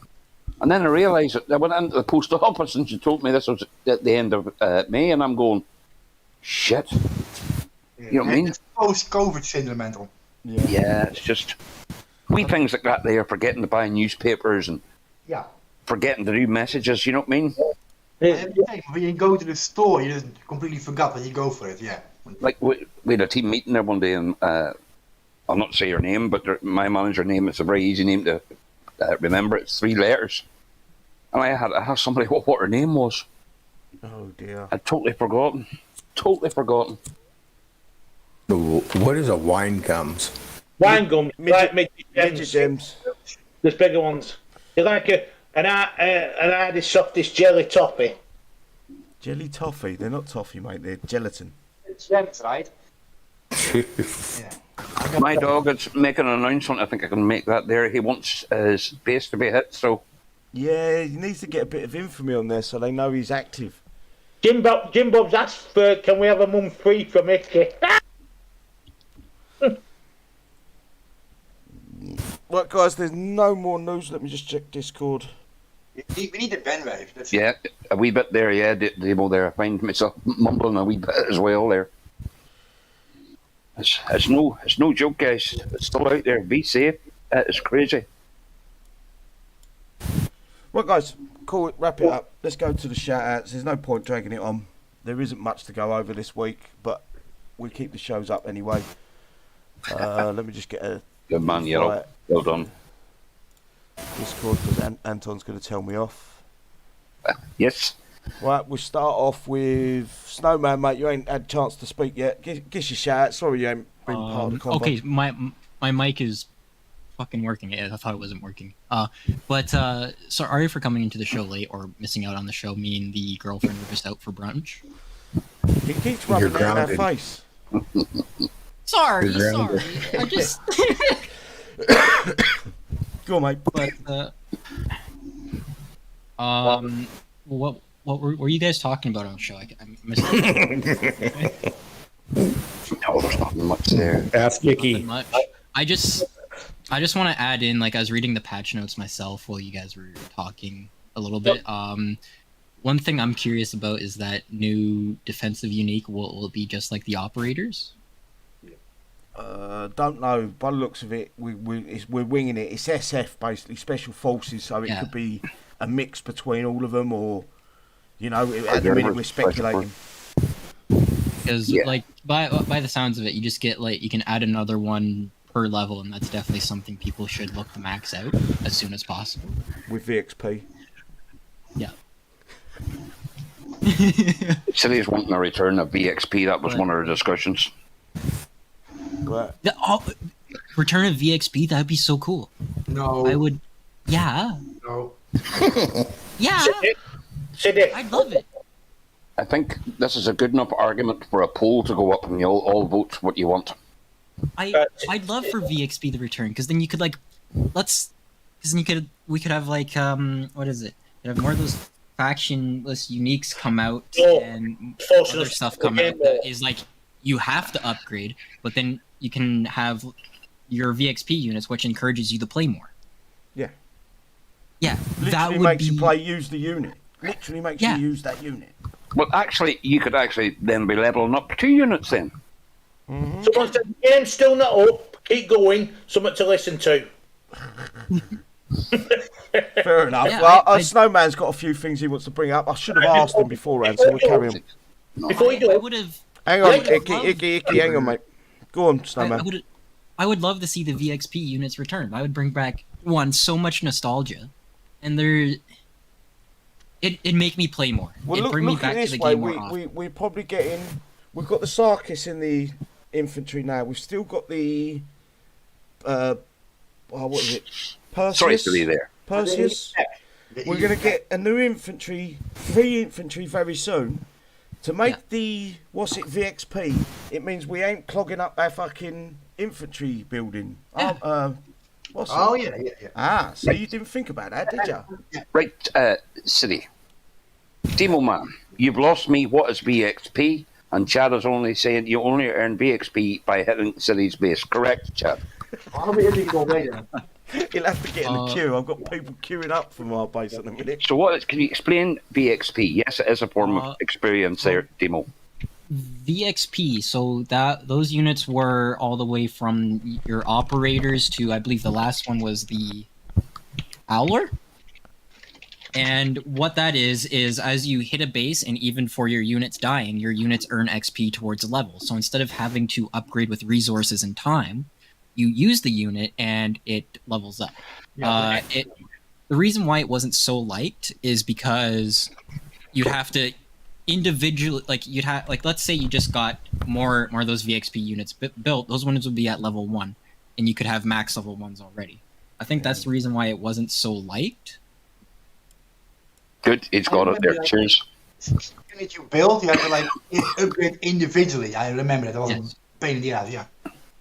Speaker 3: And then I realised that I went into the post office and she told me this was at the end of May, and I'm going, shit. You know what I mean?
Speaker 4: It's post-COVID syndrome.
Speaker 3: Yeah, it's just wee things like that there, forgetting to buy newspapers and
Speaker 4: Yeah.
Speaker 3: forgetting to do messages, you know what I mean?
Speaker 4: When you go to the store, you just completely forgot that you go for it, yeah.
Speaker 3: Like, we had a team meeting there one day, and I'll not say her name, but my manager name is a very easy name to remember. It's 3 letters. And I had somebody what her name was.
Speaker 1: Oh dear.
Speaker 3: I'd totally forgotten. Totally forgotten.
Speaker 5: What is a wine gums?
Speaker 6: Wine gum, like
Speaker 1: Midget
Speaker 6: midget
Speaker 1: gems.
Speaker 6: There's bigger ones. They're like an hardest, softest jelly toffee.
Speaker 1: Jelly toffee. They're not toffee, mate. They're gelatin.
Speaker 4: It's gems, right? Yeah.
Speaker 3: My dog is making an announcement. I think I can make that there. He wants his base to be hit, so...
Speaker 1: Yeah, he needs to get a bit of infamy on there so they know he's active.
Speaker 6: Jim Bob's asked for, can we have a month free from Mickey?
Speaker 1: Right, guys, there's no more news. Let me just check Discord.
Speaker 4: We need the Ben wave. That's
Speaker 3: Yeah, a wee bit there, yeah, Demo there. I find myself mumbling a wee bit as well there. It's no joke, guys. It's still out there. Be safe. It's crazy.
Speaker 1: Right, guys, call it, wrap it up. Let's go to the shout-outs. There's no point dragging it on. There isn't much to go over this week, but we keep the shows up anyway. Let me just get a
Speaker 3: Good man, Yellow. Well done.
Speaker 1: Discord, because Anton's going to tell me off.
Speaker 3: Yes.
Speaker 1: Right, we'll start off with Snowman, mate. You ain't had a chance to speak yet. Give us your shout-out. Sorry you ain't been part of the convo.
Speaker 7: Okay, my mic is fucking working. I thought it wasn't working. But sorry for coming into the show late or missing out on the show. Me and the girlfriend were just out for brunch.
Speaker 1: He keeps rubbing it in our face.
Speaker 7: Sorry.
Speaker 5: grounded.
Speaker 7: I just.
Speaker 1: Go on, mate.
Speaker 7: But what were you guys talking about on the show? I missed it.
Speaker 3: No, there's nothing much there.
Speaker 5: Ask
Speaker 7: Nothing
Speaker 5: Nicky.
Speaker 7: much. I just want to add in, like, I was reading the patch notes myself while you guys were talking a little bit. One thing I'm curious about is that new defensive unique. Will it be just like the operators?
Speaker 1: Don't know. By the looks of it, we're winging it. It's SF, basically, Special Forces, so it could be a mix between all of them, or, you know, at the minute we're speculating.
Speaker 7: Because, like, by the sounds of it, you just get, like, you can add another one per level, and that's definitely something people should look to max out as soon as possible.
Speaker 1: With VXP.
Speaker 7: Yeah.
Speaker 3: City's wanting a return of VXP. That was one of our discussions.
Speaker 1: Right.
Speaker 7: Return of VXP, that'd be so cool.
Speaker 4: No.
Speaker 7: I would. Yeah.
Speaker 4: No.
Speaker 7: Yeah.
Speaker 6: Sit it.
Speaker 7: I'd love it.
Speaker 3: I think this is a good enough argument for a poll to go up, and you'll all vote what you want.
Speaker 7: I'd love for VXP to return, because then you could, like, we could have, like, what is it? You'd have more of those factionless uniques come out and other stuff come out that is like you have to upgrade, but then you can have your VXP units, which encourages you to play more.
Speaker 1: Yeah.
Speaker 7: Yeah,
Speaker 1: Literally
Speaker 7: that would
Speaker 1: makes
Speaker 7: be...
Speaker 1: you use the unit. Literally makes you use that unit.
Speaker 3: Well, actually, you could actually then be leveling up 2 units then.
Speaker 1: Mm-hmm.
Speaker 6: Someone said the game's still not up. Keep going. Something to listen to.
Speaker 1: Fair enough.
Speaker 7: Yeah,
Speaker 1: Well, Snowman's got a few things he wants to bring up. I should have asked him beforehand, so we'll carry on.
Speaker 6: Before you do
Speaker 7: I
Speaker 6: it,
Speaker 7: would have.
Speaker 1: Hang on, Icky, hang on, mate. Go on, Snowman.
Speaker 7: I would love to see the VXP units return. I would bring back so much nostalgia, and it'd make me play more.
Speaker 1: Well,
Speaker 7: It'd bring me
Speaker 1: look
Speaker 7: back
Speaker 1: at
Speaker 7: to
Speaker 1: this
Speaker 7: the
Speaker 1: way.
Speaker 7: game more often.
Speaker 1: We're probably getting. We've got the Sarkis in the infantry now. We've still got the. What is it? Perseus.
Speaker 3: Sorry to be there.
Speaker 1: Perseus. We're going to get a new infantry, 3 infantry very soon. To make the VXP, it means we ain't clogging up our fucking infantry building.
Speaker 7: Yeah.
Speaker 1: Yeah. So you didn't think about that, did you?
Speaker 3: Right, City. Demo Man, you've lost me. What is VXP? And Chad is only saying you only earn VXP by hitting City's base. Correct, Chad?
Speaker 4: I'll be able to go later.
Speaker 1: He'll have to get in the queue. I've got people queuing up from our base at the minute.
Speaker 3: So can you explain VXP? Yes, it is a form of experience there, Demo.
Speaker 7: VXP, so those units were all the way from your operators to, I believe the last one was the Owler. And what that is as you hit a base, and even for your units dying, your units earn XP towards a level. So instead of having to upgrade with resources and time, you use the unit and it levels up. The reason why it wasn't so liked is because you'd have to individually, let's say you just got more of those VXP units built, those ones would be at level 1, and you could have max level 1s already. I think that's the reason why it wasn't so liked.
Speaker 3: Good, it's got it there. Cheers.
Speaker 4: Unit you build, you have to upgrade individually. I remember that. It was a pain in the ass, yeah.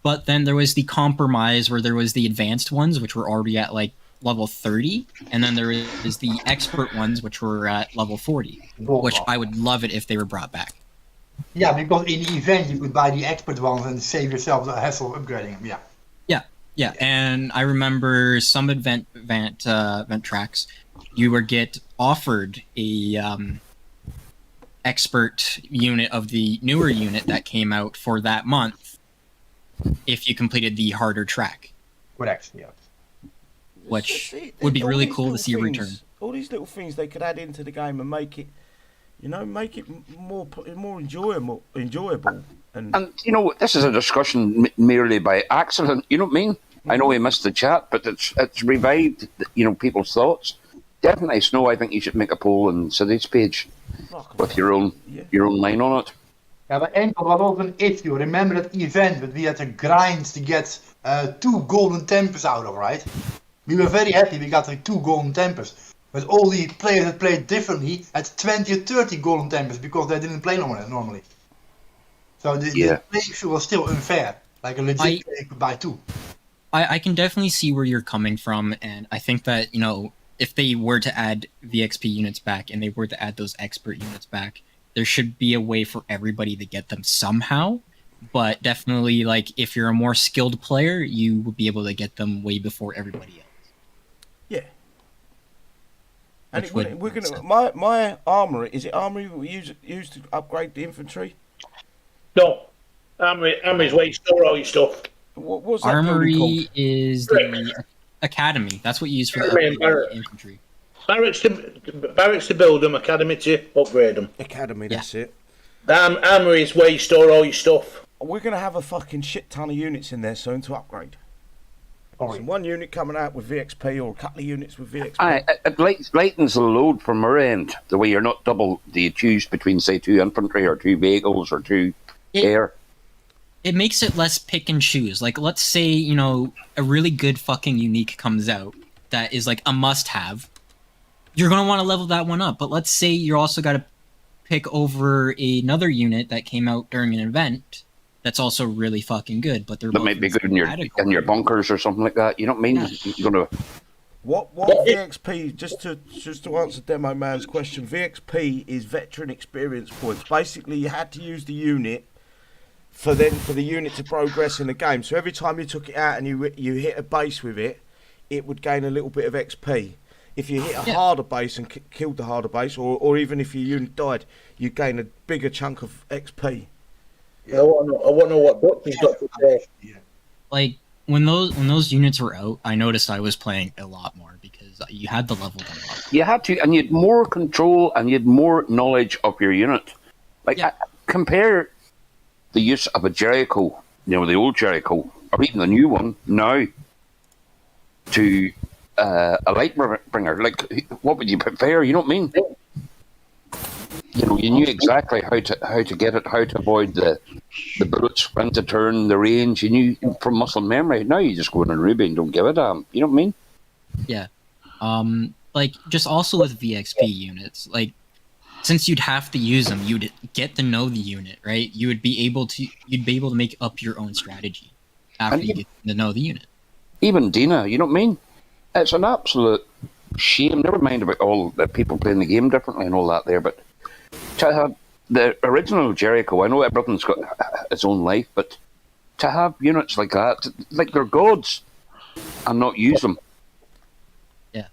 Speaker 7: But then there was the compromise where there was the advanced ones, which were already at level 30, and then there is the expert ones, which were at level 40, which I would love it if they were brought back.
Speaker 4: Yeah, because in the event you could buy the expert ones and save yourself the hassle of upgrading them.
Speaker 7: Yeah, and I remember some event tracks, you would get offered a expert unit of the newer unit that came out for that month if you completed the harder track.
Speaker 4: Correct, yeah.
Speaker 7: Which would be really cool to see a return.
Speaker 1: All these little things they could add into the game and make it more enjoyable.
Speaker 3: And this is a discussion merely by accident. You know what I mean? I know we missed the chat, but it's revived people's thoughts. Definitely, Snow. I think you should make a poll on City's page with your own line on it.
Speaker 4: Yeah, but Enkel was also an issue. Remember that event that we had to grind to get 2 golden tempers out of, right? We were very happy we got 2 golden tempers. But all the players that played differently had 20 or 30 golden tempers because they didn't play normally. So the playing field was still unfair. Like a legit player could buy 2.
Speaker 7: I can definitely see where you're coming from, and I think that, if they were to add VXP units back and they were to add those expert units back, there should be a way for everybody to get them somehow. But definitely, if you're a more skilled player, you would be able to get them way before everybody else.
Speaker 1: Yeah. And we're gonna my armory, is it armory we use to upgrade the infantry?
Speaker 6: No, armory's where you store all your stuff.
Speaker 1: What was that
Speaker 7: armory is the academy. That's what you use for the infantry.
Speaker 6: Barracks to build them, academy to upgrade them.
Speaker 1: Academy, that's it.
Speaker 6: Armory is where you store all your stuff.
Speaker 1: We're gonna have a fucking shit ton of units in there soon to upgrade. So one unit coming out with VXP or a couple of units with VXP.
Speaker 3: It lightens the load from our end. The way you're not double. Do you choose between, say, 2 infantry or 2 vehicles or 2 air?
Speaker 7: It makes it less pick and choose. Let's say, a really good fucking unique comes out that is a must-have. You're going to want to level that one up. But let's say you're also got to pick over another unit that came out during an event that's also really fucking good. But they're
Speaker 3: might be good in your bunkers or something like that. You know what I mean? Yeah. You're going to...
Speaker 1: What VXP, just to answer Demo Man's question, VXP is veteran experience points. Basically, you had to use the unit for the unit to progress in the game. So every time you took it out and you hit a base with it, it would gain a little bit of XP. If you hit a harder base and killed the harder base, or even if your unit died, you gain a bigger chunk of XP.
Speaker 6: Yeah, I want to know what Dutch has got to say.
Speaker 7: when those units were out, I noticed I was playing a lot more because you had to level them up.
Speaker 3: You had to, and you had more control and you had more knowledge of your unit. Like, compare the use of a Jericho, the old Jericho, or even the new one now, to a Lightbringer. Like, what would you prefer? You know what I mean? You knew exactly how to get it, how to avoid the bullets, when to turn, the range. You knew from muscle memory. Now you just go in a Ruby and don't give a damn. You know what I mean?
Speaker 7: Yeah. Like, just also with VXP units, like, since you'd have to use them, you'd get to know the unit, right? You'd be able to make up your own strategy after you get to know the unit.
Speaker 3: Even Dina, you know what I mean? It's an absolute shame. Never mind about all the people playing the game differently and all that there, but to have the original Jericho, I know everything's got its own life, but to have units like that, like they're gods, and not use them.
Speaker 7: Yeah.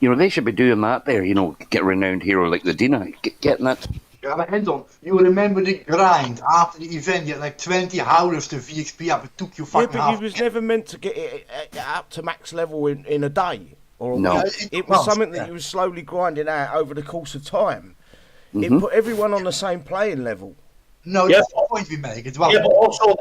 Speaker 3: They should be doing that there, get a renowned hero like the Dina, getting that.
Speaker 4: Yeah, but Anton, you remember the grind after the event, you had like 20 howlers to VXP up, it took you fucking
Speaker 1: but
Speaker 4: half.
Speaker 1: you was never meant to get it up to max level in a day. Or a
Speaker 3: No.
Speaker 1: week. It was something that you was slowly grinding out over the course of time. It put everyone on the same playing level.
Speaker 4: No, that's the point we make. It's well.
Speaker 6: Yeah, but also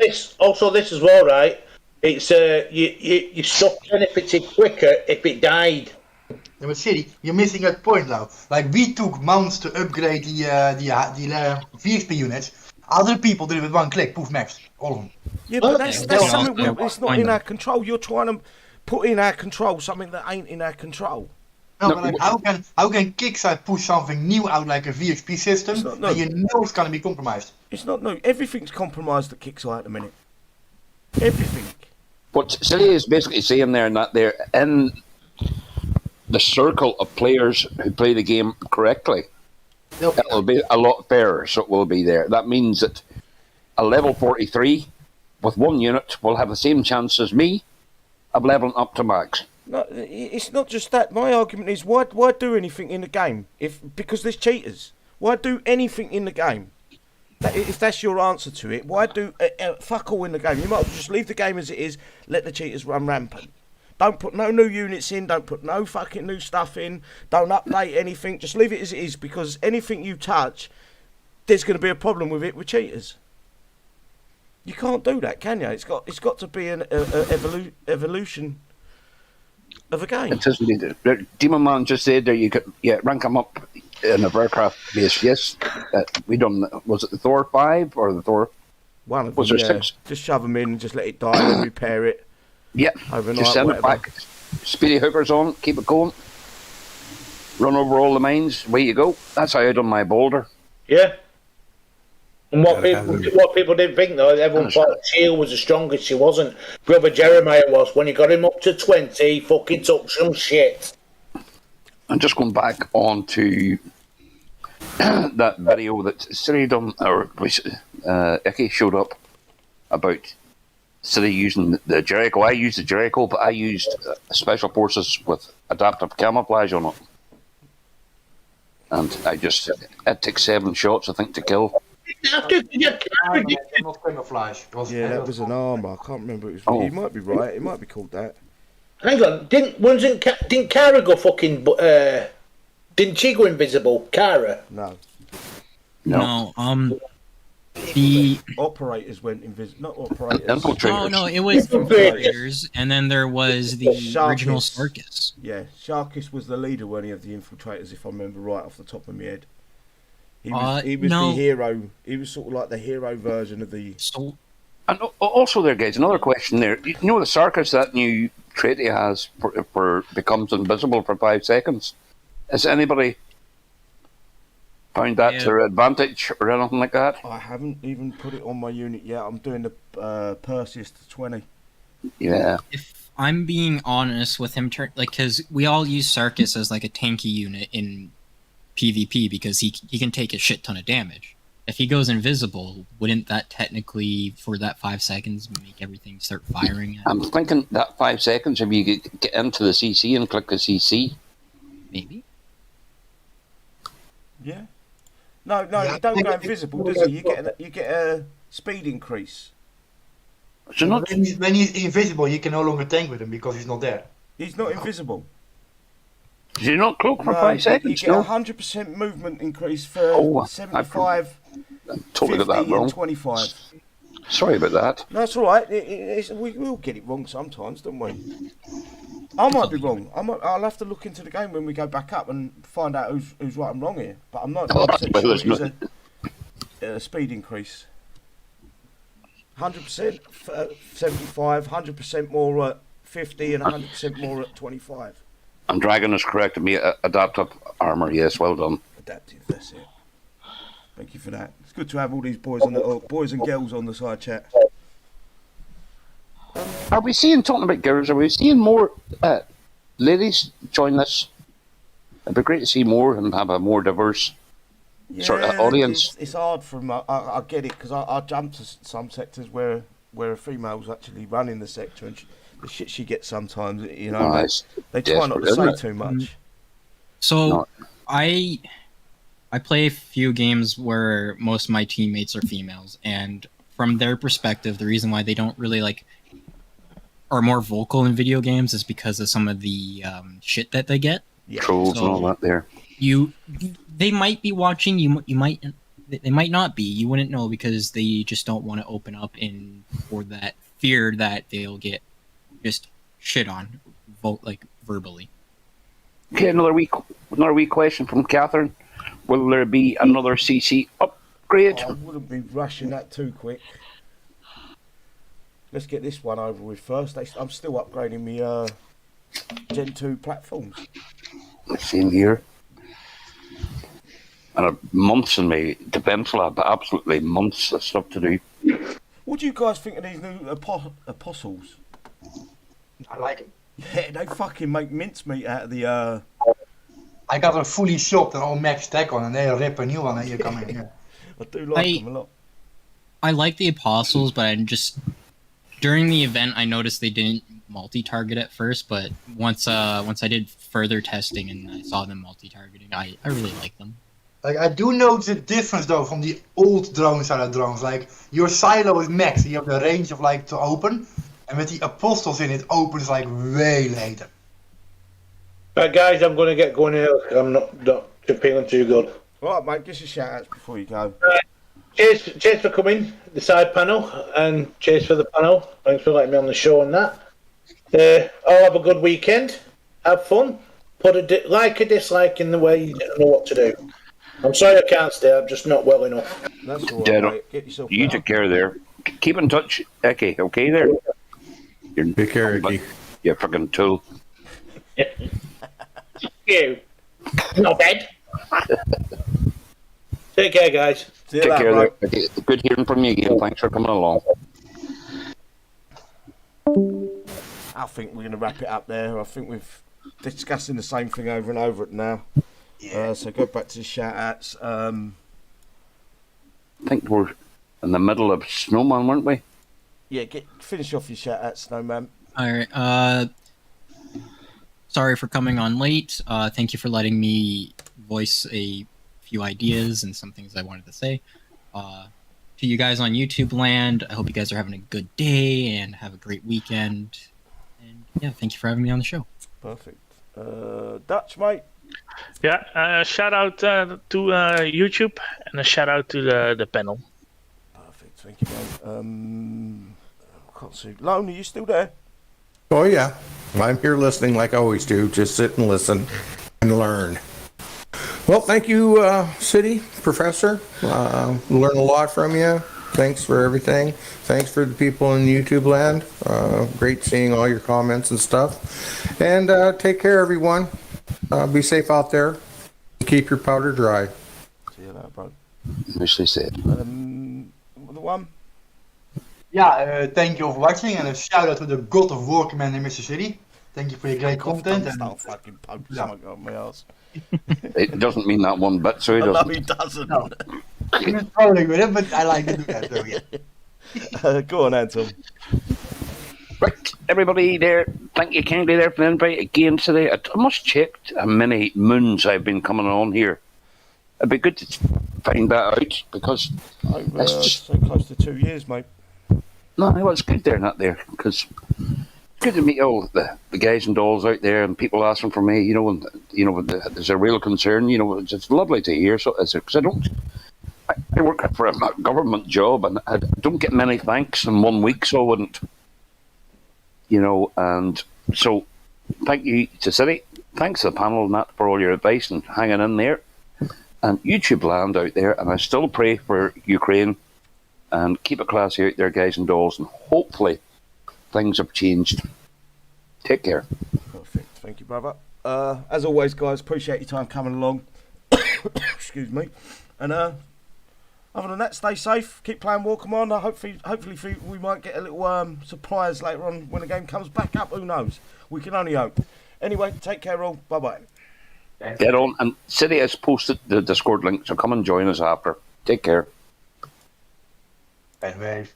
Speaker 6: this as well, right? It's you stuff benefited quicker if it died.
Speaker 4: Yeah, but City, you're missing that point now. Like, we took months to upgrade the VXP units. Other people did it with one click, poof, max, all of them.
Speaker 1: Yeah, but that's something
Speaker 7: Yeah,
Speaker 1: it's not in our control. You're trying to put in our control something that ain't in our control.
Speaker 4: No, but like, how can Kixeye push something new out like a VXP system and you know it's gonna be compromised?
Speaker 1: It's not new. Everything's compromised at Kixeye at the minute. Everything.
Speaker 3: What Silly is basically saying there, and that they're in the circle of players who play the game correctly, it'll be a lot fairer, so it will be there. That means that a level 43 with one unit will have the same chance as me of leveling up to max.
Speaker 1: No, it's not just that. My argument is why do anything in the game because there's cheaters? Why do anything in the game? If that's your answer to it, why do fuck all in the game? You might as well just leave the game as it is. Let the cheaters run rampant. Don't put no new units in. Don't put no fucking new stuff in. Don't update anything. Just leave it as it is, because anything you touch, there's going to be a problem with it with cheaters. You can't do that, can you? It's got to be an evolution of a game.
Speaker 3: It says Demon Man just said there you could rank them up in a aircraft base. Yes, we done. Was it the Thor 5 or the Thor?
Speaker 1: One of them.
Speaker 3: Was there 6?
Speaker 1: Just shove them in and just let it die and repair it.
Speaker 3: Yeah,
Speaker 1: Overnight,
Speaker 3: just send
Speaker 1: whatever.
Speaker 3: it back. Speedy hookers on, keep it going. Run over all the mines. Away you go. That's how I done my boulder.
Speaker 6: Yeah. And what people didn't think though, everyone thought Shield was the strongest. She wasn't. Brother Jeremiah was. When you got him up to 20, he fucking took some shit.
Speaker 3: I'm just going back on to that video that Siri done, or Icky showed up about Siri using the Jericho. I used the Jericho, but I used special forces with adaptive camouflage on it. And it took 7 shots, I think, to kill.
Speaker 4: Not camouflage.
Speaker 1: That was an armour. I can't remember. You might be right. It might be called that.
Speaker 6: Hang on, didn't Kara go fucking? Didn't she go invisible, Kara?
Speaker 1: No.
Speaker 7: The
Speaker 1: operators went invisible. Not operators.
Speaker 3: Infiltrators.
Speaker 7: Oh no, it was infiltrators, and then there was the original Sarkis.
Speaker 1: Yeah, Sarkis was the leader, weren't he, of the infiltrators, if I remember right off the top of my head. He was the hero. He was sort of like the hero version of the.
Speaker 3: And also, there, guys, another question there. You know the Sarkis, that new trait he has for becomes invisible for 5 seconds. Has anybody found that to their advantage or anything like that?
Speaker 1: I haven't even put it on my unit yet. I'm doing the Perseus to 20.
Speaker 3: Yeah.
Speaker 7: If I'm being honest with him, because we all use Sarkis as like a tanky unit in PvP because he can take a shit ton of damage. If he goes invisible, wouldn't that technically, for that 5 seconds, make everything start firing?
Speaker 3: I'm thinking that 5 seconds, if you get into the CC and click the CC.
Speaker 7: Maybe.
Speaker 1: Yeah. No, you don't go invisible, does he? You get a speed increase.
Speaker 3: So not,
Speaker 4: When he's invisible, you can no longer tank with him because he's not there.
Speaker 1: He's not invisible.
Speaker 3: is he not cloak for
Speaker 1: No,
Speaker 3: 5
Speaker 1: you
Speaker 3: seconds?
Speaker 1: get
Speaker 3: No.
Speaker 1: 100% movement increase for
Speaker 3: Oh,
Speaker 1: 75,
Speaker 3: Totally
Speaker 1: 50
Speaker 3: got that wrong.
Speaker 1: and 25.
Speaker 3: Sorry about that.
Speaker 1: No, that's all right. We will get it wrong sometimes, don't we? I might be wrong. I'll have to look into the game when we go back up and find out who's right and wrong here. But I'm not
Speaker 3: Oh,
Speaker 1: 100%
Speaker 3: well,
Speaker 1: sure
Speaker 3: there's
Speaker 1: it's
Speaker 3: no-
Speaker 1: a speed increase. 100% 75, 100% more at 50 and 100% more at 25.
Speaker 3: And Dragon has corrected me. Adaptive armor. Yes, well done.
Speaker 1: Adaptive, that's it. Thank you for that. It's good to have all these boys and girls on the side chat.
Speaker 3: Are we seeing, talking about girls, are we seeing more ladies join this? It'd be great to see more and have a more diverse sort of audience.
Speaker 1: It's hard for them. I get it because I jump to some sectors where a female's actually running the sector and the shit she gets sometimes, you know, they try not to say too much.
Speaker 7: So I play a few games where most of my teammates are females, and from their perspective, the reason why they don't really are more vocal in video games is because of some of the shit that they get.
Speaker 1: Yeah.
Speaker 3: Trolls and all that there.
Speaker 7: They might be watching. They might not be. You wouldn't know because they just don't want to open up for that fear that they'll get just shit on, verbally.
Speaker 3: Okay, another wee question from Catherine. Will there be another CC upgrade?
Speaker 1: I wouldn't be rushing that too quick. Let's get this one over with first. I'm still upgrading my Gen 2 platforms.
Speaker 3: Same here. And months in me, Defence Lab, absolutely months of stuff to do.
Speaker 1: What do you guys think of these new apostles?
Speaker 4: I like it.
Speaker 1: Yeah, they fucking make mincemeat out of the...
Speaker 4: I got them fully shopped and all max stack on, and they rip a new one and you come in here.
Speaker 1: I do like them a lot.
Speaker 7: I like the apostles, but during the event, I noticed they didn't multi-target at first, but once I did further testing and I saw them multi-targeting, I really like them.
Speaker 4: Like, I do notice a difference though from the old drone side of drones. Like, your silo is max, you have the range of to open, and with the apostles in, it opens way later.
Speaker 6: Right, guys, I'm going to get going here. I'm not feeling too good.
Speaker 1: Right, mate, give us a shout outs before you go.
Speaker 6: Cheers for coming, the side panel, and cheers for the panel. Thanks for letting me on the show and that. I'll have a good weekend. Have fun. Put a dislike in the way you don't know what to do. I'm sorry I can't stay. I'm just not well enough.
Speaker 1: That's all right, mate. Get yourself
Speaker 3: You take care there. Keep in touch, Eki. Okay, there.
Speaker 5: Take care, Eki.
Speaker 3: You fucking tool.
Speaker 6: You. Not bad. Take care, guys.
Speaker 1: See you
Speaker 3: Take
Speaker 1: later,
Speaker 3: care
Speaker 1: mate.
Speaker 3: there. Okay, good hearing from you again. Thanks for coming along.
Speaker 1: I think we're going to wrap it up there. I think we've discussing the same thing over and over now. Yeah. So go back to the shout outs.
Speaker 3: I think we're in the middle of Snowman, weren't we?
Speaker 1: Yeah, finish off your shout outs, Snowman.
Speaker 7: Alright, sorry for coming on late. Thank you for letting me voice a few ideas and some things I wanted to say. To you guys on YouTube land, I hope you guys are having a good day and have a great weekend. And yeah, thank you for having me on the show.
Speaker 1: Perfect. Dutch, mate.
Speaker 2: Yeah, shout out to YouTube and a shout out to the panel.
Speaker 1: Perfect, thank you, mate. I can't see. Lone, are you still there?
Speaker 5: Oh, yeah. I'm here listening like I always do. Just sit and listen and learn. Well, thank you, City Professor. Learn a lot from you. Thanks for everything. Thanks for the people in YouTube land. Great seeing all your comments and stuff. And take care, everyone. Be safe out there. Keep your powder dry.
Speaker 1: See you later, bro.
Speaker 3: Nicely said.
Speaker 1: The one?
Speaker 4: Yeah, thank you for watching, and a shout out to the God of War Commander, Mr. City. Thank you for your great content. And
Speaker 1: start fucking poking something on my ass.
Speaker 3: It doesn't mean that one bit, so he doesn't.
Speaker 1: No, he doesn't.
Speaker 4: No. I'm just trolling with it, but I like to do that, so yeah.
Speaker 1: Go on, Anton.
Speaker 3: Right, everybody there, thank you kindly there for the invite again today. I must check how many moons I've been coming on here. It'd be good to find that out, because
Speaker 1: Over, so close to 2 years, mate.
Speaker 3: No, well, it's good they're not there, because it's good to meet all the guys and dolls out there, and people asking for me, and there's a real concern, it's lovely to hear, so is it, because I work for a government job, and I don't get many thanks in 1 week, so I wouldn't, and so thank you to City, thanks to the panel and that for all your advice and hanging in there, and YouTube land out there, and I still pray for Ukraine, and keep it classy out there, guys and dolls, and hopefully things have changed. Take care.
Speaker 1: Perfect. Thank you, brother. As always, guys, appreciate your time coming along. Excuse me. And other than that, stay safe. Keep playing War Commander. Hopefully we might get a little surprise later on when the game comes back up. Who knows? We can only hope. Anyway, take care all. Bye-bye.
Speaker 3: Get on. And City has posted the Discord link, so come and join us after. Take care.
Speaker 4: Anyway.